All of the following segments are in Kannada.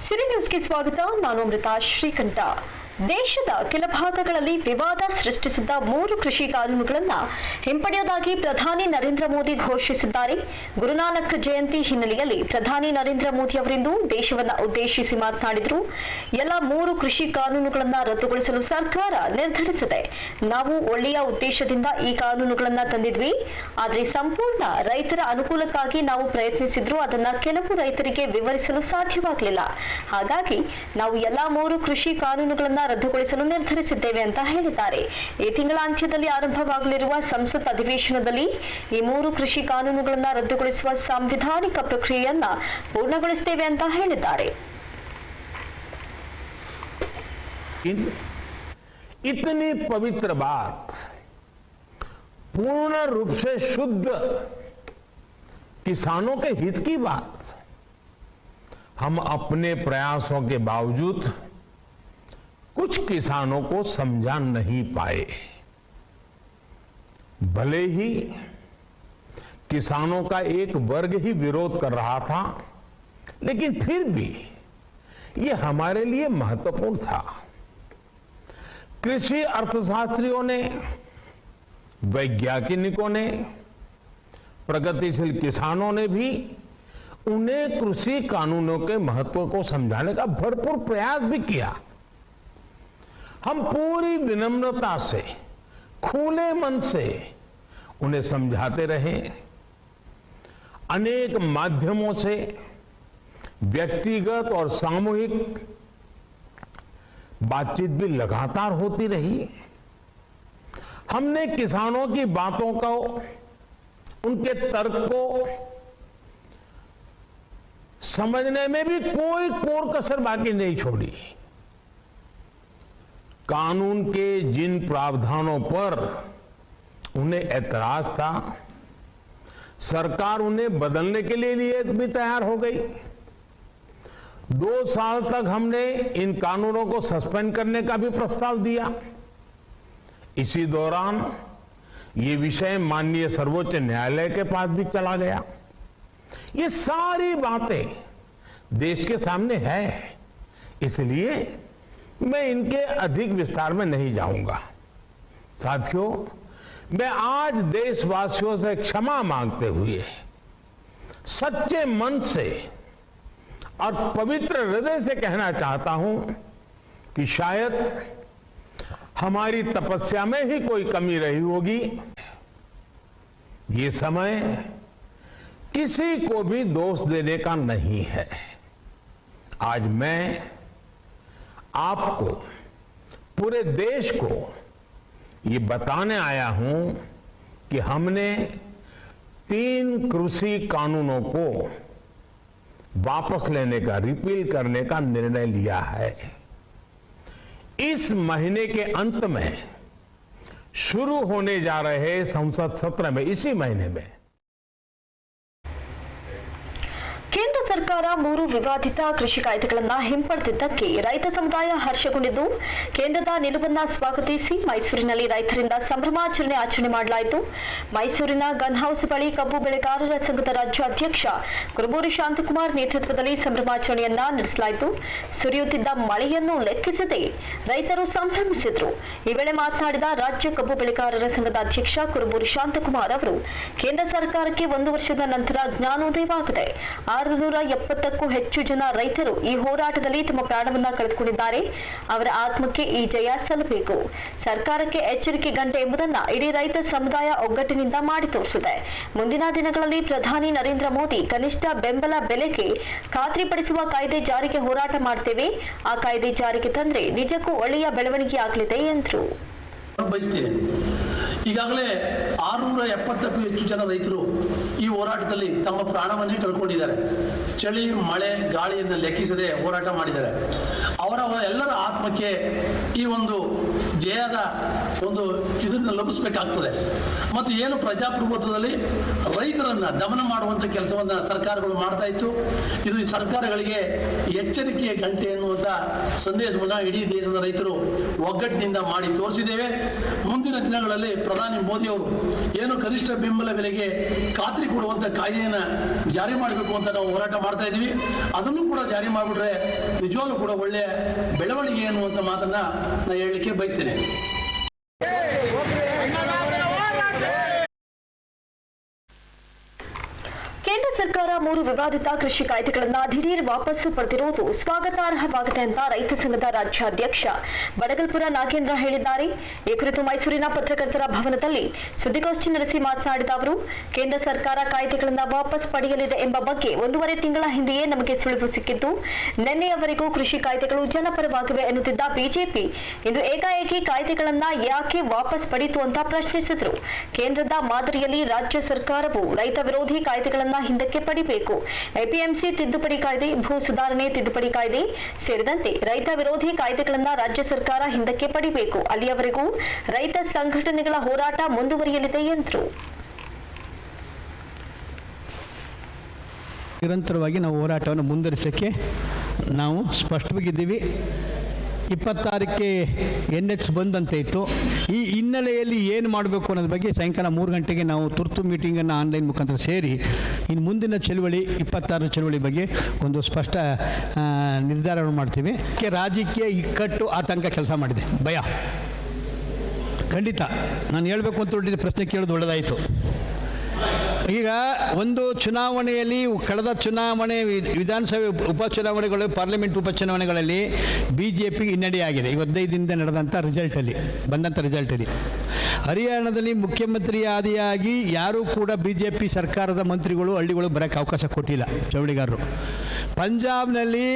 ಸಿರಿ ನ್ಯೂಸ್ಗೆ ಸ್ವಾಗತ. ನಾನು ಅಮೃತ ಶ್ರೀಕಂಠ. ದೇಶದ ಕೆಲ ಭಾಗಗಳಲ್ಲಿ ವಿವಾದ ಸೃಷ್ಟಿಸಿದ್ದ 3 ಕೃಷಿ ಕಾನೂನುಗಳನ್ನು ಹಿಂಪಡೆಯುವುದಾಗಿ ಪ್ರಧಾನಿ ನರೇಂದ್ರ ಮೋದಿ ಘೋಷಿಸಿದ್ದಾರೆ. ಗುರುನಾನಕ್ ಜಯಂತಿ ಹಿನ್ನೆಲೆಯಲ್ಲಿ ಪ್ರಧಾನಿ ನರೇಂದ್ರ ಮೋದಿ ಅವರಿಂದು ದೇಶವನ್ನು ಉದ್ದೇಶಿಸಿ ಮಾತನಾಡಿದರು. ಎಲ್ಲ 3 ಕೃಷಿ ಕಾನೂನುಗಳನ್ನು ರದ್ದುಗೊಳಿಸಲು ಸರ್ಕಾರ ನಿರ್ಧರಿಸಿದೆ. ನಾವು ಒಳ್ಳೆಯ ಉದ್ದೇಶದಿಂದ ಈ ಕಾನೂನುಗಳನ್ನು ತಂದಿದ್ವಿ, ಆದರೆ ಸಂಪೂರ್ಣ ರೈತರ ಅನುಕೂಲಕ್ಕಾಗಿ ನಾವು ಪ್ರಯತ್ನಿಸಿದ್ರು ಅದನ್ನ ಕೆಲವು ರೈತರಿಗೆ ವಿವರಿಸಲು ಸಾಧ್ಯವಾಗಲಿಲ್ಲ. ಹಾಗಾಗಿ ನಾವು ಎಲ್ಲ 3 ಕೃಷಿ ಕಾನೂನುಗಳನ್ನು ರದ್ದುಗೊಳಿಸಲು ನಿರ್ಧರಿಸಿದ್ದೇವೆ ಅಂತ ಹೇಳಿದ್ದಾರೆ. ಈ ತಿಂಗಳ ಅಂತ್ಯದಲ್ಲಿ ಆರಂಭವಾಗಲಿರುವ ಸಂಸತ್ ಅಧಿವೇಶನದಲ್ಲಿ ಈ 3 ಕೃಷಿ ಕಾನೂನುಗಳನ್ನು ರದ್ದುಗೊಳಿಸುವ ಸಾಂವಿಧಾನಿಕ ಪ್ರಕ್ರಿಯೆಯನ್ನ ಪೂರ್ಣಗೊಳಿಸುತ್ತೇವೆ ಅಂತ ಹೇಳಿದ್ದಾರೆ. इतनी पवित्र बात, पूर्ण रूप से शुद्ध किसानों के हित की बात, हम अपने प्रयासों के बावजूद कुछ किसानों को समझा नहीं पाए. भले ही किसानों का एक वर्ग ही विरोध कर रहा था, लेकिन फिर भी ये हमारे लिए महत्वपूर्ण था. कृषि अर्थशास्त्रियों ने, वैज्ञानिकों ने, प्रगतिशील किसानों ने भी उन्हें कृषि कानूनों के महत्व को समझाने का भरपूर प्रयास भी किया. हम पूरी विनम्रता से, खुले मन से उन्हें समझाते रहे. अनेक माध्यमों से व्यक्तिगत और सामूहिक बातचीत भी लगातार होती रही. हमने किसानों की बातों को, उनके तर्क को समझने में भी कोई कोर कसर बाकी नहीं छोड़ी. कानून के जिन प्रावधानों पर उन्हें ऐतराज था, सरकार उन्हें बदलने के लिए भी तैयार हो गई. 2 साल तक हमने इन कानूनों को सस्पेंड करने का भी प्रस्ताव दिया. इसी दौरान ये विषय माननीय सर्वोच्च न्यायालय के पास भी चला गया. ये सारी बातें देश के सामने है, इसलिए मैं इनके अधिक विस्तार में नहीं जाऊंगा. साथियों, मैं आज देशवासियों से क्षमा मांगते हुए सच्चे मन से और पवित्र हृदय से कहना चाहता हूं कि शायद हमारी तपस्या में ही कोई कमी रही होगी. ये समय किसी को भी दोष देने का नहीं है. आज मैं आपको, पूरे देश को ये बताने आया हूं कि हमने 3 कृषि कानूनों को वापस लेने का, रिपील करने का निर्णय लिया है. इस महीने के अंत में शुरू होने जा रहे संसद सत्र में, इसी महीने में ಕೇಂದ್ರ ಸರ್ಕಾರ 3 ವಿವಾದಿತ ಕೃಷಿ ಕಾಯ್ದೆಗಳನ್ನು ಹಿಂಪಡೆದಿದ್ದಕ್ಕೆ ರೈತ ಸಮುದಾಯ ಹರ್ಷಗೊಂಡಿದ್ದು, ಕೇಂದ್ರದ ನಿಲುವನ್ನು ಸ್ವಾಗತಿಸಿ ಮೈಸೂರಿನಲ್ಲಿ ರೈತರಿಂದ ಸಂಭ್ರಮಾಚರಣೆ ಮಾಡಲಾಯಿತು. ಮೈಸೂರಿನ ಗನ್ ಹೌಸ್ ಬಳಿ ಕಬ್ಬು ಬೆಳೆಗಾರರ ಸಂಘದ ರಾಜ್ಯಾಧ್ಯಕ್ಷ ಕುರುಬೂರು ಶಾಂತಕುಮಾರ್ ನೇತೃತ್ವದಲ್ಲಿ ಸಂಭ್ರಮಾಚರಣೆಯನ್ನ ನಡೆಸಲಾಯಿತು. ಸುರಿಯುತ್ತಿದ್ದ ಮಳೆಯನ್ನು ಲೆಕ್ಕಿಸದೆ ರೈತರು ಸಂಭ್ರಮಿಸಿದರು. ಈ ವೇಳೆ ಮಾತನಾಡಿದ ರಾಜ್ಯ ಕಬ್ಬು ಬೆಳೆಗಾರರ ಸಂಘದ ಅಧ್ಯಕ್ಷ ಕುರುಬೂರು ಶಾಂತಕುಮಾರ್ ಅವರು, ಕೇಂದ್ರ ಸರ್ಕಾರಕ್ಕೆ 1 ವರ್ಷದ ನಂತರ ಜ್ಞಾನೋದಯವಾಗಿದೆ. 670ಕ್ಕೂ ಹೆಚ್ಚು ಜನ ರೈತರು ಈ ಹೋರಾಟದಲ್ಲಿ ತಮ್ಮ ಪ್ರಾಣವನ್ನ ಕಳೆದುಕೊಂಡಿದ್ದಾರೆ. ಅವರ ಆತ್ಮಕ್ಕೆ ಈ ಜಯ ಸಲ್ಲಬೇಕು. ಸರ್ಕಾರಕ್ಕೆ ಎಚ್ಚರಿಕೆ ಗಂಟೆ ಎಂಬುದನ್ನ ಇಡೀ ರೈತ ಸಮುದಾಯ ಒಗ್ಗಟ್ಟಿನಿಂದ ಮಾಡಿ ತೋರಿಸಿದೆ. ಮುಂದಿನ ದಿನಗಳಲ್ಲಿ ಪ್ರಧಾನಿ ನರೇಂದ್ರ ಮೋದಿ ಕನಿಷ್ಠ ಬೆಂಬಲ ಬೆಲೆಗೆ ಖಾತ್ರಿಪಡಿಸುವ ಕಾಯ್ದೆ ಜಾರಿಗೆ ಹೋರಾಟ ಮಾಡ್ತೇವೆ. ಆ ಕಾಯ್ದೆ ಜಾರಿಗೆ ತಂದ್ರೆ ನಿಜಕ್ಕೂ ಒಳ್ಳೆಯ ಬೆಳವಣಿಗೆ ಆಗಲಿದೆ ಎಂದರು. ಈಗಾಗಲೇ 670ಕ್ಕೂ ಹೆಚ್ಚು ಜನ ರೈತರು ಈ ಹೋರಾಟದಲ್ಲಿ ತಮ್ಮ ಪ್ರಾಣವನ್ನೇ ಕಳ್ಕೊಂಡಿದ್ದಾರೆ. ಚಳಿ, ಮಳೆ, ಗಾಳಿಯನ್ನು ಲೆಕ್ಕಿಸದೆ ಹೋರಾಟ ಮಾಡಿದ್ದಾರೆ. ಅವರ ಎಲ್ಲರ ಆತ್ಮಕ್ಕೆ ಈ ಒಂದು ಜಯದ ಒಂದು ಇದನ್ನು ಲಭಿಸಬೇಕಾಗ್ತದೆ. ಮತ್ತು ಏನು ಪ್ರಜಾಪ್ರಭುತ್ವದಲ್ಲಿ ರೈತರನ್ನ ದಮನ ಮಾಡುವಂಥ ಕೆಲಸವನ್ನ ಸರ್ಕಾರಗಳು ಮಾಡ್ತಾ ಇತ್ತು. ಇದು ಈ ಸರ್ಕಾರಗಳಿಗೆ ಎಚ್ಚರಿಕೆಯ ಗಂಟೆ ಎನ್ನುವಂಥ ಸಂದೇಶವನ್ನು ಇಡೀ ದೇಶದ ರೈತರು ಒಗ್ಗಟ್ಟಿನಿಂದ ಮಾಡಿ ತೋರಿಸಿದ್ದೇವೆ. ಮುಂದಿನ ದಿನಗಳಲ್ಲಿ ಪ್ರಧಾನಿ ಮೋದಿ ಅವರು ಏನು ಕನಿಷ್ಠ ಬೆಂಬಲ ಬೆಲೆಗೆ ಖಾತ್ರಿ ಕೊಡುವಂಥ ಕಾಯ್ದೆಯನ್ನು ಜಾರಿ ಮಾಡಬೇಕು ಅಂತ ನಾವು ಹೋರಾಟ ಮಾಡ್ತಾ ಇದ್ದೀವಿ. ಅದನ್ನು ಕೂಡ ಜಾರಿ ಮಾಡಿಬಿಟ್ರೆ ನಿಜವಾಗ್ಲೂ ಕೂಡ ಒಳ್ಳೆಯ ಬೆಳವಣಿಗೆ ಎನ್ನುವಂಥ ಮಾತನ್ನ ನಾನು ಹೇಳಲಿಕ್ಕೆ ಬಯಸ್ತೇನೆ. ಕೇಂದ್ರ ಸರ್ಕಾರ 3 ವಿವಾದಿತ ಕೃಷಿ ಕಾಯ್ದೆಗಳನ್ನು ದಿಢೀರ್ ವಾಪಸ್ಸು ಪಡೆದಿರುವುದು ಸ್ವಾಗತಾರ್ಹವಾಗಿದೆ ಅಂತ ರೈತ ಸಂಘದ ರಾಜ್ಯಾಧ್ಯಕ್ಷ ಬಡಗಲ್ಪುರ ನಾಗೇಂದ್ರ ಹೇಳಿದ್ದಾರೆ. ಈ ಕುರಿತು ಮೈಸೂರಿನ ಪತ್ರಕರ್ತರ ಭವನದಲ್ಲಿ ಸುದ್ದಿಗೋಷ್ಠಿ ನಡೆಸಿ ಮಾತನಾಡಿದ ಅವರು, ಕೇಂದ್ರ ಸರ್ಕಾರ ಕಾಯ್ದೆಗಳನ್ನು ವಾಪಸ್ ಪಡೆಯಲಿದೆ ಎಂಬ ಬಗ್ಗೆ 1.5 ತಿಂಗಳ ಹಿಂದೆಯೇ ನಮಗೆ ಸುಳಿವು ಸಿಕ್ಕಿದ್ದು, ನಿನ್ನೆಯವರೆಗೂ ಕೃಷಿ ಕಾಯ್ದೆಗಳು ಜನಪರವಾಗಿವೆ ಎನ್ನುತ್ತಿದ್ದ ಬಿಜೆಪಿ ಇಂದು ಏಕಾಏಕಿ ಕಾಯ್ದೆಗಳನ್ನು ಯಾಕೆ ವಾಪಸ್ ಪಡೆಯಿತು ಅಂತ ಪ್ರಶ್ನಿಸಿದರು. ಕೇಂದ್ರದ ಮಾದರಿಯಲ್ಲಿ ರಾಜ್ಯ ಸರ್ಕಾರವು ರೈತ ವಿರೋಧಿ ಕಾಯ್ದೆಗಳನ್ನು ಹಿಂದಕ್ಕೆ ಪಡಿಬೇಕು. ಎಪಿಎಂಸಿ ತಿದ್ದುಪಡಿ ಕಾಯ್ದೆ, ಭೂ ಸುಧಾರಣೆ ತಿದ್ದುಪಡಿ ಕಾಯ್ದೆ ಸೇರಿದಂತೆ ರೈತ ವಿರೋಧಿ ಕಾಯ್ದೆಗಳನ್ನು ರಾಜ್ಯ ಸರ್ಕಾರ ಹಿಂದಕ್ಕೆ ಪಡಿಬೇಕು. ಅಲ್ಲಿಯವರೆಗೂ ರೈತ ಸಂಘಟನೆಗಳ ಹೋರಾಟ ಮುಂದುವರಿಯಲಿದೆ ಎಂದರು. ನಿರಂತರವಾಗಿ ನಾವು ಹೋರಾಟವನ್ನು ಮುಂದುವರಿಸೋಕ್ಕೆ ನಾವು ಸ್ಪಷ್ಟವಾಗಿದ್ದೀವಿ. 26ಕ್ಕೆ NH ಬಂದಂತೆ ಇತ್ತು. ಈ ಹಿನ್ನೆಲೆಯಲ್ಲಿ ಏನು ಮಾಡಬೇಕು ಅನ್ನೋದ್ರ ಬಗ್ಗೆ ಸಾಯಂಕಾಲ 3 ಗಂಟೆಗೆ ನಾವು ತುರ್ತು ಮೀಟಿಂಗನ್ನು ಆನ್ಲೈನ್ ಮುಖಾಂತರ ಸೇರಿ ಇನ್ನು ಮುಂದಿನ ಚಳುವಳಿ 26 ಚಳುವಳಿ ಬಗ್ಗೆ ಒಂದು ಸ್ಪಷ್ಟ ನಿರ್ಧಾರವನ್ನು ಮಾಡ್ತೀವಿ. ರಾಜಕೀಯ ಇಕ್ಕಟ್ಟು ಆತಂಕ ಕೆಲಸ ಮಾಡಿದೆ, ಭಯ ಖಂಡಿತ. ನಾನು ಹೇಳಬೇಕು ಅಂತ ಹೊರಟಿದ್ದೆ, ಪ್ರಶ್ನೆ ಕೇಳೋದು ಒಳ್ಳೆಯದಾಯಿತು. ಈಗ ಒಂದು ಚುನಾವಣೆಯಲ್ಲಿ ಕಳೆದ ಚುನಾವಣೆ ವಿಧಾನಸಭೆ ಉಪಚುನಾವಣೆಗಳು, ಪಾರ್ಲಿಮೆಂಟ್ ಉಪಚುನಾವಣೆಗಳಲ್ಲಿ BJP ಹಿನ್ನಡೆಯಾಗಿದೆ. 15 ದಿನದಿಂದ ನಡೆದಂಥ ಬಂದಂಥ ರಿಸಲ್ಟಲ್ಲಿ ಹರಿಯಾಣದಲ್ಲಿ ಮುಖ್ಯಮಂತ್ರಿ ಆದಿಯಾಗಿ ಯಾರೂ ಕೂಡ BJP ಸರ್ಕಾರದ ಮಂತ್ರಿಗಳು ಹಳ್ಳಿಗಳು ಬರೋಕ್ಕೆ ಅವಕಾಶ ಕೊಟ್ಟಿಲ್ಲ ಚಳುವಳಿಗಾರರು. ಪಂಜಾಬ್ನಲ್ಲಿ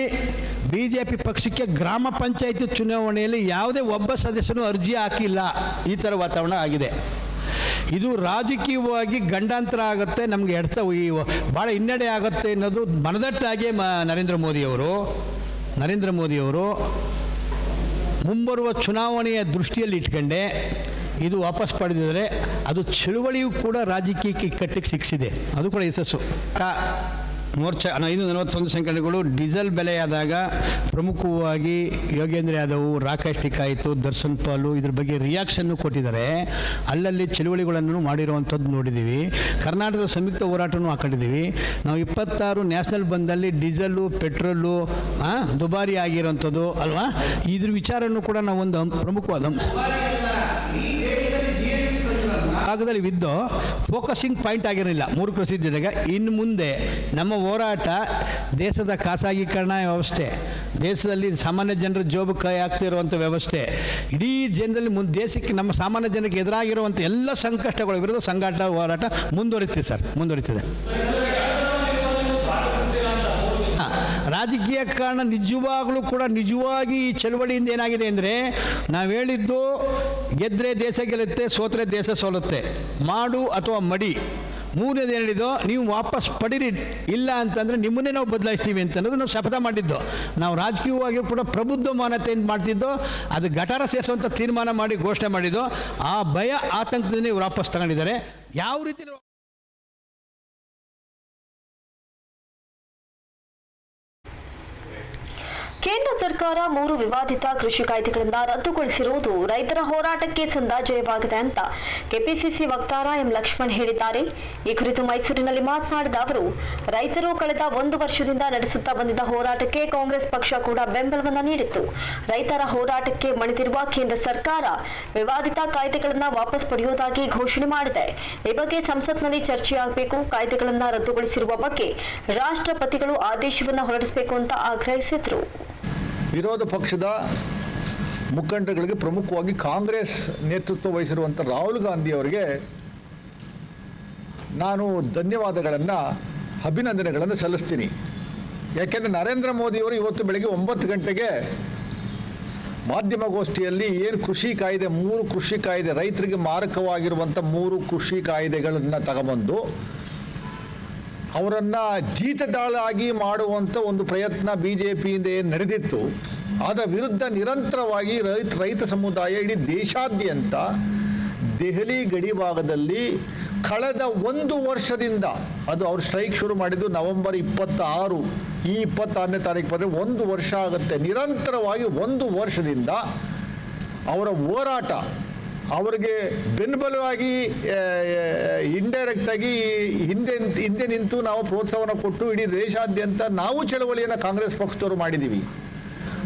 BJP ಪಕ್ಷಕ್ಕೆ ಗ್ರಾಮ ಪಂಚಾಯತಿ ಚುನಾವಣೆಯಲ್ಲಿ ಯಾವುದೇ ಒಬ್ಬ ಸದಸ್ಯನೂ ಅರ್ಜಿ ಹಾಕಿಲ್ಲ. ಈ ಥರ ವಾತಾವರಣ ಆಗಿದೆ. ಇದು ರಾಜಕೀಯವಾಗಿ ಗಂಡಾಂತರ ಆಗುತ್ತೆ, ನಮಗೆ ಭಾಳ ಹಿನ್ನಡೆ ಆಗುತ್ತೆ ಅನ್ನೋದು ಮನದಟ್ಟಾಗಿ ನರೇಂದ್ರ ಮೋದಿಯವರು ಮುಂಬರುವ ಚುನಾವಣೆಯ ದೃಷ್ಟಿಯಲ್ಲಿ ಇಟ್ಕೊಂಡೆ ಇದು ವಾಪಸ್ ಪಡೆದಿದ್ದಾರೆ. ಅದು ಚಳುವಳಿಯೂ ಕೂಡ ರಾಜಕೀಯಕ್ಕೆ ಕಟ್ಟಿಗೆ ಸಿಕ್ಕಿಸಿದೆ, ಅದು ಕೂಡ ಯಶಸ್ಸು. ಮೋರ್ಚಾ 541 ಸಂಘಟನೆಗಳು ಡೀಸೆಲ್ ಬೆಲೆ ಆದಾಗ ಪ್ರಮುಖವಾಗಿ ಯೋಗೇಂದ್ರ ಯಾದವ್, ರಾಕೇಶ್ ಟಿಕಾಯಿತು, ದರ್ಶನ್ ಪಾಲು ಇದ್ರ ಬಗ್ಗೆ ರಿಯಾಕ್ಷನ್ನು ಕೊಟ್ಟಿದ್ದಾರೆ. ಅಲ್ಲಲ್ಲಿ ಚಳುವಳಿಗಳನ್ನು ಮಾಡಿರುವಂಥದ್ದು ನೋಡಿದ್ದೀವಿ. ಕರ್ನಾಟಕದ ಸಂಯುಕ್ತ ಹೋರಾಟನೂ ಹಾಕೊಂಡಿದ್ದೀವಿ. ನಾವು 26 ನ್ಯಾಷನಲ್ ಬಂದಲ್ಲಿ ಡೀಸೆಲ್ಲು ಪೆಟ್ರೋಲು ದುಬಾರಿ ಆಗಿರೋಂಥದ್ದು ಅಲ್ವಾ, ಇದ್ರ ವಿಚಾರನೂ ಕೂಡ ನಾವು ಒಂದು ಪ್ರಮುಖವಾದ ಭಾಗದಲ್ಲಿ ಬಿದ್ದು ಫೋಕಸಿಂಗ್ ಪಾಯಿಂಟ್ ಆಗಿರಲಿಲ್ಲ 3 ಕೃಷಿ ಜೊತೆಗೆ. ಇನ್ನು ಮುಂದೆ ನಮ್ಮ ಹೋರಾಟ ದೇಶದ ಖಾಸಗೀಕರಣ ವ್ಯವಸ್ಥೆ, ದೇಶದಲ್ಲಿ ಸಾಮಾನ್ಯ ಜನರ ಜೋಬು ಕೈ ಆಗ್ತಿರುವಂಥ ವ್ಯವಸ್ಥೆ, ಇಡೀ ಜನರಲ್ಲಿ ದೇಶಕ್ಕೆ ನಮ್ಮ ಸಾಮಾನ್ಯ ಜನಕ್ಕೆ ಎದುರಾಗಿರುವಂಥ ಎಲ್ಲ ಸಂಕಷ್ಟಗಳ ವಿರುದ್ಧ ಸಂಘಟನಾ ಹೋರಾಟ ಮುಂದುವರಿತಿದೆ. ರಾಜಕೀಯ ಕಾರಣ ನಿಜವಾಗಿ ಈ ಚಳವಳಿಯಿಂದ ಏನಾಗಿದೆ ಅಂದರೆ, ನಾವು ಹೇಳಿದ್ದು ಗೆದ್ದರೆ ದೇಶ ಗೆಲ್ಲುತ್ತೆ, ಸೋತ್ರೆ ದೇಶ ಸೋಲುತ್ತೆ, ಮಾಡು ಅಥವಾ ಮಡಿ. 3ನೇದು ಹೇಳಿದ್ದು ನೀವು ವಾಪಸ್ ಪಡೀರಿ, ಇಲ್ಲ ಅಂತಂದರೆ ನಿಮ್ಮನ್ನೇ ನಾವು ಬದಲಾಯಿಸ್ತೀವಿ ಅಂತನ್ನೋದು ನಾವು ಶಪಥ ಮಾಡಿದ್ದು. ನಾವು ರಾಜಕೀಯವಾಗಿ ಕೂಡ ಪ್ರಬುದ್ಧ ಮಾನತೆಯಿಂದ ಮಾಡ್ತಿದ್ದು, ಅದು ಗಟಾರ ಸೇರಿಸುವಂಥ ತೀರ್ಮಾನ ಮಾಡಿ ಘೋಷಣೆ ಮಾಡಿದ್ದು. ಆ ಭಯ ಆತಂಕದಿಂದ ಇವರು ವಾಪಸ್ ತಗೊಂಡಿದ್ದಾರೆ. ಯಾವ ರೀತಿ ಕೇಂದ್ರ ಸರ್ಕಾರ 3 ವಿವಾದಿತ ಕೃಷಿ ಕಾಯ್ದೆಗಳನ್ನು ರದ್ದುಗೊಳಿಸಿರುವುದು ರೈತರ ಹೋರಾಟಕ್ಕೆ ಸಂದಾಜಯವಾಗಿದೆ ಅಂತ ಕೆಪಿಸಿಸಿ ವಕ್ತಾರ ಎಂ ಲಕ್ಷ್ಮಣ್ ಹೇಳಿದ್ದಾರೆ. ಈ ಕುರಿತು ಮೈಸೂರಿನಲ್ಲಿ ಮಾತನಾಡಿದ ಅವರು, ರೈತರು ಕಳೆದ 1 ವರ್ಷದಿಂದ ನಡೆಸುತ್ತಾ ಬಂದಿದ್ದ ಹೋರಾಟಕ್ಕೆ ಕಾಂಗ್ರೆಸ್ ಪಕ್ಷ ಕೂಡ ಬೆಂಬಲವನ್ನು ನೀಡಿತ್ತು. ರೈತರ ಹೋರಾಟಕ್ಕೆ ಮಣಿದಿರುವ ಕೇಂದ್ರ ಸರ್ಕಾರ ವಿವಾದಿತ ಕಾಯ್ದೆಗಳನ್ನು ವಾಪಸ್ ಪಡೆಯುವುದಾಗಿ ಘೋಷಣೆ ಮಾಡಿದೆ. ಈ ಬಗ್ಗೆ ಸಂಸತ್ನಲ್ಲಿ ಚರ್ಚೆಯಾಗಬೇಕು. ಕಾಯ್ದೆಗಳನ್ನು ರದ್ದುಗೊಳಿಸಿರುವ ಬಗ್ಗೆ ರಾಷ್ಟ್ರಪತಿಗಳು ಆದೇಶವನ್ನು ಹೊರಡಿಸಬೇಕು ಅಂತ ಆಗ್ರಹಿಸಿದರು. ವಿರೋಧ ಪಕ್ಷದ ಮುಖಂಡಗಳಿಗೆ, ಪ್ರಮುಖವಾಗಿ ಕಾಂಗ್ರೆಸ್ ನೇತೃತ್ವ ವಹಿಸಿರುವಂಥ ರಾಹುಲ್ ಗಾಂಧಿ ಅವರಿಗೆ ನಾನು ಅಭಿನಂದನೆಗಳನ್ನು ಸಲ್ಲಿಸ್ತೀನಿ. ಯಾಕೆಂದರೆ ನರೇಂದ್ರ ಮೋದಿಯವರು ಇವತ್ತು ಬೆಳಗ್ಗೆ 9 ಗಂಟೆಗೆ ಮಾಧ್ಯಮಗೋಷ್ಠಿಯಲ್ಲಿ ಏನು ಕೃಷಿ ಕಾಯ್ದೆ 3 ಕೃಷಿ ಕಾಯ್ದೆ, ರೈತರಿಗೆ ಮಾರಕವಾಗಿರುವಂಥ 3 ಕೃಷಿ ಕಾಯ್ದೆಗಳನ್ನು ತಗೊಂಬಂದು ಅವರನ್ನು ಜೀತದಾಳಾಗಿ ಮಾಡುವಂಥ ಒಂದು ಪ್ರಯತ್ನ BJPಯಿಂದ ಏನು ನಡೆದಿತ್ತು, ಅದರ ವಿರುದ್ಧ ನಿರಂತರವಾಗಿ ರೈತ ಸಮುದಾಯ ಇಡೀ ದೇಶಾದ್ಯಂತ ದೆಹಲಿ ಗಡಿ ಭಾಗದಲ್ಲಿ ಕಳೆದ 1 ವರ್ಷದಿಂದ, ಅದು ಅವರು ಸ್ಟ್ರೈಕ್ ಶುರು ಮಾಡಿದ್ದು ನವೆಂಬರ್ 26, ಈ 26ನೇ ತಾರೀಕು ಬಂದರೆ 1 ವರ್ಷ ಆಗುತ್ತೆ. ನಿರಂತರವಾಗಿ 1 ವರ್ಷದಿಂದ ಅವರ ಹೋರಾಟ, ಅವರಿಗೆ ಬೆನ್ಬಲವಾಗಿ ಇಂಡೈರೆಕ್ಟಾಗಿ ಹಿಂದೆ ನಿಂತು ನಾವು ಪ್ರೋತ್ಸಾಹವನ್ನು ಕೊಟ್ಟು ಇಡೀ ದೇಶಾದ್ಯಂತ ನಾವು ಚಳವಳಿಯನ್ನು ಕಾಂಗ್ರೆಸ್ ಪಕ್ಷದವರು ಮಾಡಿದ್ದೀವಿ.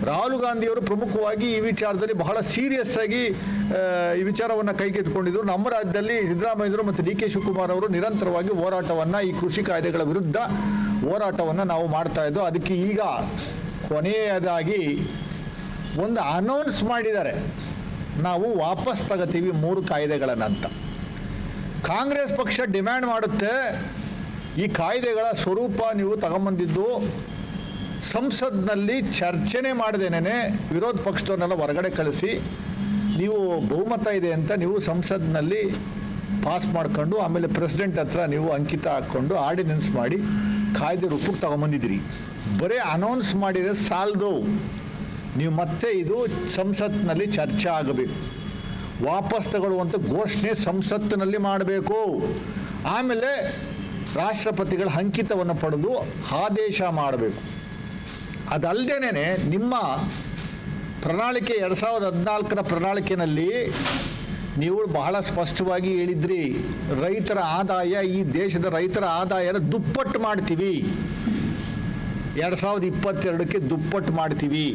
ರಾಹುಲ್ ಗಾಂಧಿಯವರು ಪ್ರಮುಖವಾಗಿ ಈ ವಿಚಾರದಲ್ಲಿ ಬಹಳ ಸೀರಿಯಸ್ ಆಗಿ ಈ ವಿಚಾರವನ್ನು ಕೈಗೆತ್ತಿಕೊಂಡಿದ್ರು. ನಮ್ಮ ರಾಜ್ಯದಲ್ಲಿ ಸಿದ್ದರಾಮಯ್ಯರು ಮತ್ತು ಡಿ ಕೆ ಶಿವಕುಮಾರ್ ಅವರು ನಿರಂತರವಾಗಿ ಹೋರಾಟವನ್ನು, ಈ ಕೃಷಿ ಕಾಯ್ದೆಗಳ ವಿರುದ್ಧ ಹೋರಾಟವನ್ನು ನಾವು ಮಾಡ್ತಾ ಇದ್ದೋ. ಅದಕ್ಕೆ ಈಗ ಕೊನೆಯದಾಗಿ ಒಂದು ಅನೌನ್ಸ್ ಮಾಡಿದ್ದಾರೆ, ನಾವು ವಾಪಸ್ ತಗೋತೀವಿ 3 ಕಾಯ್ದೆಗಳನ್ನಂತ. ಕಾಂಗ್ರೆಸ್ ಪಕ್ಷ ಡಿಮ್ಯಾಂಡ್ ಮಾಡುತ್ತೆ, ಈ ಕಾಯ್ದೆಗಳ ಸ್ವರೂಪ ನೀವು ತಗೊಂಬಂದಿದ್ದು ಸಂಸತ್ನಲ್ಲಿ ಚರ್ಚೆನೇ ಮಾಡದೇನೆ ವಿರೋಧ ಪಕ್ಷದವ್ರನ್ನೆಲ್ಲ ಹೊರಗಡೆ ಕಳಿಸಿ, ನೀವು ಬಹುಮತ ಇದೆ ಅಂತ ನೀವು ಸಂಸತ್ನಲ್ಲಿ ಪಾಸ್ ಮಾಡ್ಕೊಂಡು ಆಮೇಲೆ ಪ್ರೆಸಿಡೆಂಟ್ ಹತ್ರ ನೀವು ಅಂಕಿತ ಹಾಕ್ಕೊಂಡು ಆರ್ಡಿನೆನ್ಸ್ ಮಾಡಿ ಕಾಯ್ದೆ ರೂಪಕ್ಕೆ ತಗೊಂಬಂದಿದ್ದೀರಿ. ಬರೀ ಅನೌನ್ಸ್ ಮಾಡಿದರೆ ಸಾಲದು, ನೀವು ಮತ್ತೆ ಇದು ಸಂಸತ್ನಲ್ಲಿ ಚರ್ಚೆ ಆಗಬೇಕು, ವಾಪಸ್ ತಗೊಳ್ಳುವಂಥ ಘೋಷಣೆ ಸಂಸತ್ತಿನಲ್ಲಿ ಮಾಡಬೇಕು, ಆಮೇಲೆ ರಾಷ್ಟ್ರಪತಿಗಳ ಅಂಕಿತವನ್ನು ಪಡೆದು ಆದೇಶ ಮಾಡಬೇಕು. ಅದಲ್ಲದೇನೆ ನಿಮ್ಮ ಪ್ರಣಾಳಿಕೆ 2014ರ ಪ್ರಣಾಳಿಕೆಯಲ್ಲಿ ನೀವು ಬಹಳ ಸ್ಪಷ್ಟವಾಗಿ ಹೇಳಿದ್ರಿ, ರೈತರ ಆದಾಯ, ಈ ದೇಶದ ರೈತರ ಆದಾಯನ ದುಪ್ಪಟ್ಟು ಮಾಡ್ತೀವಿ, 2022ಕ್ಕೆ ದುಪ್ಪಟ್ಟು ಮಾಡ್ತೀವಿ.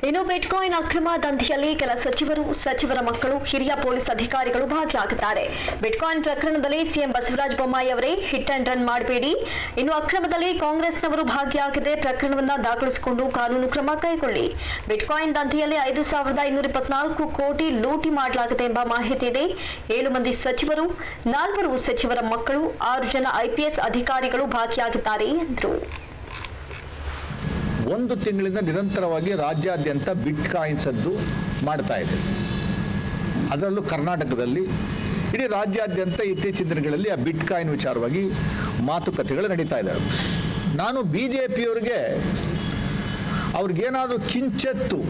ಇನ್ನು ಬಿಟ್ಕಾಯಿನ್ ಅಕ್ರಮ ದಂಧೆಯಲ್ಲಿ ಕೆಲ ಸಚಿವರು, ಸಚಿವರ ಮಕ್ಕಳು, ಹಿರಿಯ ಪೊಲೀಸ್ ಅಧಿಕಾರಿಗಳು ಭಾಗಿಯಾಗಿದ್ದಾರೆ. ಬಿಟ್ಕಾಯಿನ್ ಪ್ರಕರಣದಲ್ಲಿ ಸಿಎಂ ಬಸವರಾಜ ಬೊಮ್ಮಾಯಿ ಅವರೇ ಹಿಟ್ ಅಂಡ್ ರನ್ ಮಾಡಬೇಡಿ, ಇನ್ನು ಅಕ್ರಮದಲ್ಲಿ ಕಾಂಗ್ರೆಸ್ನವರು ಭಾಗಿಯಾಗಿದೆ, ಪ್ರಕರಣವನ್ನು ದಾಖಲಿಸಿಕೊಂಡು ಕಾನೂನು ಕ್ರಮ ಕೈಗೊಳ್ಳಿ. ಬಿಟ್ಕಾಯಿನ್ ದಂಧೆಯಲ್ಲಿ 5,224 ಕೋಟಿ ಲೂಟಿ ಮಾಡಲಾಗಿದೆ ಎಂಬ ಮಾಹಿತಿ ಇದೆ. 7 ಮಂದಿ ಸಚಿವರು, 4 ಸಚಿವರ ಮಕ್ಕಳು, 6 ಜನ ಐಪಿಎಸ್ ಅಧಿಕಾರಿಗಳು ಭಾಗಿಯಾಗಿದ್ದಾರೆ ಎಂದರು. 1 ತಿಂಗಳಿಂದ ನಿರಂತರವಾಗಿ ರಾಜ್ಯಾದ್ಯಂತ ಬಿಟ್ಕಾಯಿನ್ಸ್ ಅದ್ದು ಮಾಡ್ತಾ ಇದೆ. ಅದರಲ್ಲೂ ಕರ್ನಾಟಕದಲ್ಲಿ ಇಡೀ ರಾಜ್ಯಾದ್ಯಂತ ಇತ್ತೀಚಿನ ದಿನಗಳಲ್ಲಿ ಆ ಬಿಟ್ಕಾಯಿನ್ ವಿಚಾರವಾಗಿ ಮಾತುಕತೆಗಳು ನಡೀತಾ ಇದ್ದಾವೆ. ನಾನು BJPಯವರಿಗೆ ಅವ್ರಿಗೇನಾದರೂ ಕಿಂಚತ್ತು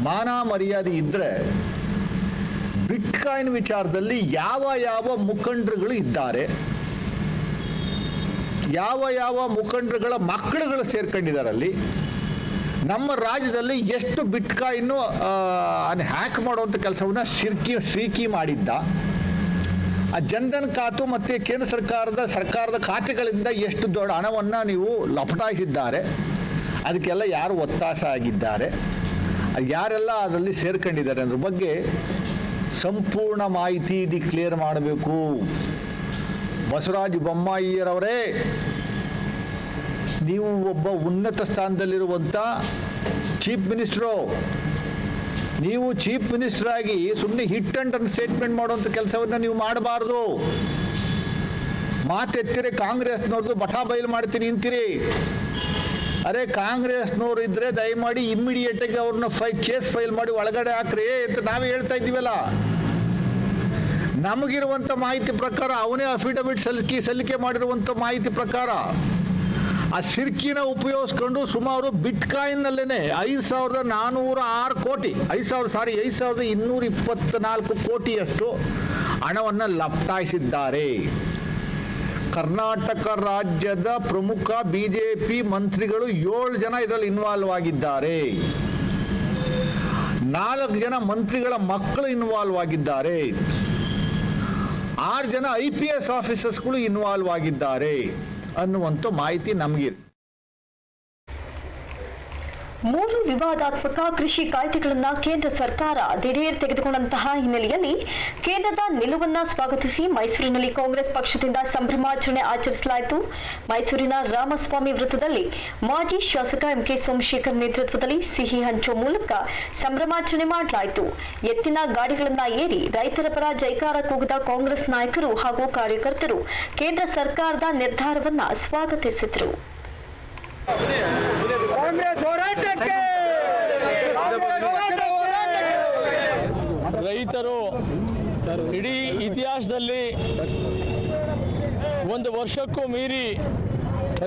ಮಾನ ಮರ್ಯಾದೆ ಇದ್ದರೆ ಬಿಟ್ಕಾಯಿನ್ ವಿಚಾರದಲ್ಲಿ ಯಾವ ಮುಖಂಡರುಗಳು ಇದ್ದಾರೆ, ಯಾವ ಮುಖಂಡರುಗಳ ಮಕ್ಕಳುಗಳು ಸೇರ್ಕೊಂಡಿದ್ದಾರಲ್ಲಿ, ನಮ್ಮ ರಾಜ್ಯದಲ್ಲಿ ಎಷ್ಟು ಬಿಟ್ಕಾಯಿನ್ನು ಹ್ಯಾಕ್ ಮಾಡುವಂಥ ಕೆಲಸವನ್ನು ಶ್ರೀಕಿ ಮಾಡಿದ್ದ, ಆ ಜನ್ಧನ್ ಖಾತೆ ಮತ್ತು ಕೇಂದ್ರ ಸರ್ಕಾರದ ಖಾತೆಗಳಿಂದ ಎಷ್ಟು ದೊಡ್ಡ ಹಣವನ್ನು ನೀವು ಲಪಟಾಯಿಸಿದ್ದಾರೆ, ಅದಕ್ಕೆಲ್ಲ ಯಾರು ಒತ್ತಾಸ ಆಗಿದ್ದಾರೆ, ಯಾರೆಲ್ಲ ಅದರಲ್ಲಿ ಸೇರ್ಕೊಂಡಿದ್ದಾರೆ ಅನ್ನೋದ್ರ ಬಗ್ಗೆ ಸಂಪೂರ್ಣ ಮಾಹಿತಿ ಡಿಕ್ಲೇರ್ ಮಾಡಬೇಕು. ಬಸವರಾಜ ಬೊಮ್ಮಾಯಿಯರವರೇ, ನೀವು ಒಬ್ಬ ಉನ್ನತ ಸ್ಥಾನದಲ್ಲಿರುವಂಥ ಚೀಫ್ ಮಿನಿಸ್ಟ್ರು, ನೀವು ಚೀಫ್ ಮಿನಿಸ್ಟರ್ ಆಗಿ ಸುಮ್ಮನೆ ಹಿಟ್ ಅಂಡ್ ರನ್ ಸ್ಟೇಟ್ಮೆಂಟ್ ಮಾಡುವಂಥ ಕೆಲಸವನ್ನು ನೀವು ಮಾಡಬಾರ್ದು. ಮಾತೆತ್ತಿರೆ ಕಾಂಗ್ರೆಸ್ನವ್ರದ್ದು ಬಟಾ ಬಯಲು ಮಾಡ್ತೀನಿ ಅಂತೀರಿ. ಅರೆ, ಕಾಂಗ್ರೆಸ್ನವ್ರು ಇದ್ದರೆ ದಯಮಾಡಿ ಇಮ್ಮಿಡಿಯೇಟಾಗಿ ಅವ್ರನ್ನ ಕೇಸ್ ಫೈಲ್ ಮಾಡಿ ಒಳಗಡೆ ಹಾಕ್ರಿ ಅಂತ ನಾವೇ ಹೇಳ್ತಾ ಇದ್ದೀವಲ್ಲ. ನಮಗಿರುವಂಥ ಮಾಹಿತಿ ಪ್ರಕಾರ ಅವನೇ ಅಫಿಡವಿಟ್ ಸಲ್ಲಿಕೆ ಮಾಡಿರುವಂಥ ಮಾಹಿತಿ ಪ್ರಕಾರ ಆ ಸಿರ್ಕಿನ ಉಪಯೋಗಿಸ್ಕೊಂಡು ಸುಮಾರು ಬಿಟ್ಕಾಯಿನ್ನಲ್ಲೇ 5,406 ಕೋಟಿ 5,224 ಕೋಟಿಯಷ್ಟು ಹಣವನ್ನು ಲಪಟಾಯಿಸಿದ್ದಾರೆ. ಕರ್ನಾಟಕ ರಾಜ್ಯದ ಪ್ರಮುಖ BJP ಮಂತ್ರಿಗಳು 7 ಜನ ಇದರಲ್ಲಿ ಇನ್ವಾಲ್ವ್ ಆಗಿದ್ದಾರೆ. 4 ಜನ ಮಂತ್ರಿಗಳ ಮಕ್ಕಳು ಇನ್ವಾಲ್ವ್ ಆಗಿದ್ದಾರೆ. 6 ಜನ IPS ಆಫೀಸರ್ಸ್ಗಳು ಇನ್ವಾಲ್ವ್ ಆಗಿದ್ದಾರೆ ಅನ್ನುವಂಥ ಮಾಹಿತಿ ನಮಗಿದೆ. 3 ವಿವಾದಾತ್ಮಕ ಕೃಷಿ ಕಾಯ್ದೆಗಳನ್ನು ಕೇಂದ್ರ ಸರ್ಕಾರ ದಿಢೀರ್ ತೆಗೆದುಕೊಂಡಂತಹ ಹಿನ್ನೆಲೆಯಲ್ಲಿ ಕೇಂದ್ರದ ನಿಲುವನ್ನು ಸ್ವಾಗತಿಸಿ ಮೈಸೂರಿನಲ್ಲಿ ಕಾಂಗ್ರೆಸ್ ಪಕ್ಷದಿಂದ ಸಂಭ್ರಮಾಚರಣೆ ಆಚರಿಸಲಾಯಿತು. ಮೈಸೂರಿನ ರಾಮಸ್ವಾಮಿ ವೃತ್ತದಲ್ಲಿ ಮಾಜಿ ಶಾಸಕ MK ಸೋಮಶೇಖರ್ ನೇತೃತ್ವದಲ್ಲಿ ಸಿಹಿ ಹಂಚುವ ಮೂಲಕ ಸಂಭ್ರಮಾಚರಣೆ ಮಾಡಲಾಯಿತು. ಎತ್ತಿನ ಗಾಡಿಗಳನ್ನ ಏರಿ ರೈತರ ಪರ ಜೈಕಾರ ಕೂಗಿದ ಕಾಂಗ್ರೆಸ್ ನಾಯಕರು ಹಾಗೂ ಕಾರ್ಯಕರ್ತರು ಕೇಂದ್ರ ಸರ್ಕಾರದ ನಿರ್ಧಾರವನ್ನು ಸ್ವಾಗತಿಸಿದರು. ರೈತರು ಇಡೀ ಇತಿಹಾಸದಲ್ಲಿ 1 ವರ್ಷಕ್ಕೂ ಮೀರಿ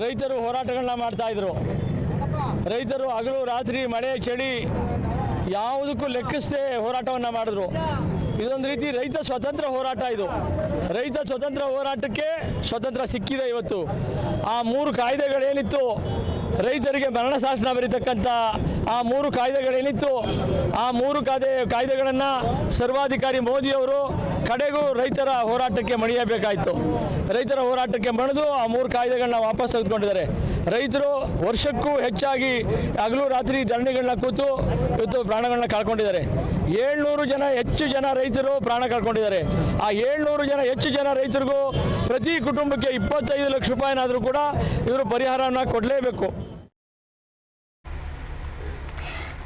ರೈತರು ಹೋರಾಟಗಳನ್ನ ಮಾಡ್ತಾಯಿದ್ರು. ರೈತರು ಹಗಲು ರಾತ್ರಿ ಮಳೆ ಚಳಿ ಯಾವುದಕ್ಕೂ ಲೆಕ್ಕಿಸದೆ ಹೋರಾಟವನ್ನು ಮಾಡಿದ್ರು. ಇದೊಂದು ರೀತಿ ರೈತ ಸ್ವತಂತ್ರ ಹೋರಾಟ. ಇದು ರೈತ ಸ್ವತಂತ್ರ ಹೋರಾಟಕ್ಕೆ ಸ್ವತಂತ್ರ ಸಿಕ್ಕಿದೆ. ಇವತ್ತು ಆ 3 ಕಾಯ್ದೆಗಳೇನಿತ್ತು, ರೈತರಿಗೆ ಮರಣ ಶಾಸನ ಬರೀತಕ್ಕಂಥ ಆ 3 ಕಾಯ್ದೆಗಳೇನಿತ್ತು, ಆ 3 ಕಾಯ್ದೆಗಳನ್ನು ಸರ್ವಾಧಿಕಾರಿ ಮೋದಿಯವರು ಕಡೆಗೂ ರೈತರ ಹೋರಾಟಕ್ಕೆ ಮಣಿಯಬೇಕಾಯಿತು. ರೈತರ ಹೋರಾಟಕ್ಕೆ ಮಣಿದು ಆ 3 ಕಾಯ್ದೆಗಳನ್ನ ವಾಪಸ್ ತೆಗೆದುಕೊಂಡಿದ್ದಾರೆ. ರೈತರು ವರ್ಷಕ್ಕೂ ಹೆಚ್ಚಾಗಿ ಹಗಲು ರಾತ್ರಿ ಧರಣಿಗಳನ್ನ ಕೂತು ಇವತ್ತು ಪ್ರಾಣಗಳನ್ನ ಕಳ್ಕೊಂಡಿದ್ದಾರೆ. 700 ಹೆಚ್ಚು ಜನ ರೈತರು ಪ್ರಾಣ ಕಳ್ಕೊಂಡಿದ್ದಾರೆ. ಆ 700 ಹೆಚ್ಚು ಜನ ರೈತರಿಗೂ ಪ್ರತಿ ಕುಟುಂಬಕ್ಕೆ 25 ಲಕ್ಷ ರೂಪಾಯಿನಾದರೂ ಕೂಡ ಇವರು ಪರಿಹಾರವನ್ನು ಕೊಡಲೇಬೇಕು.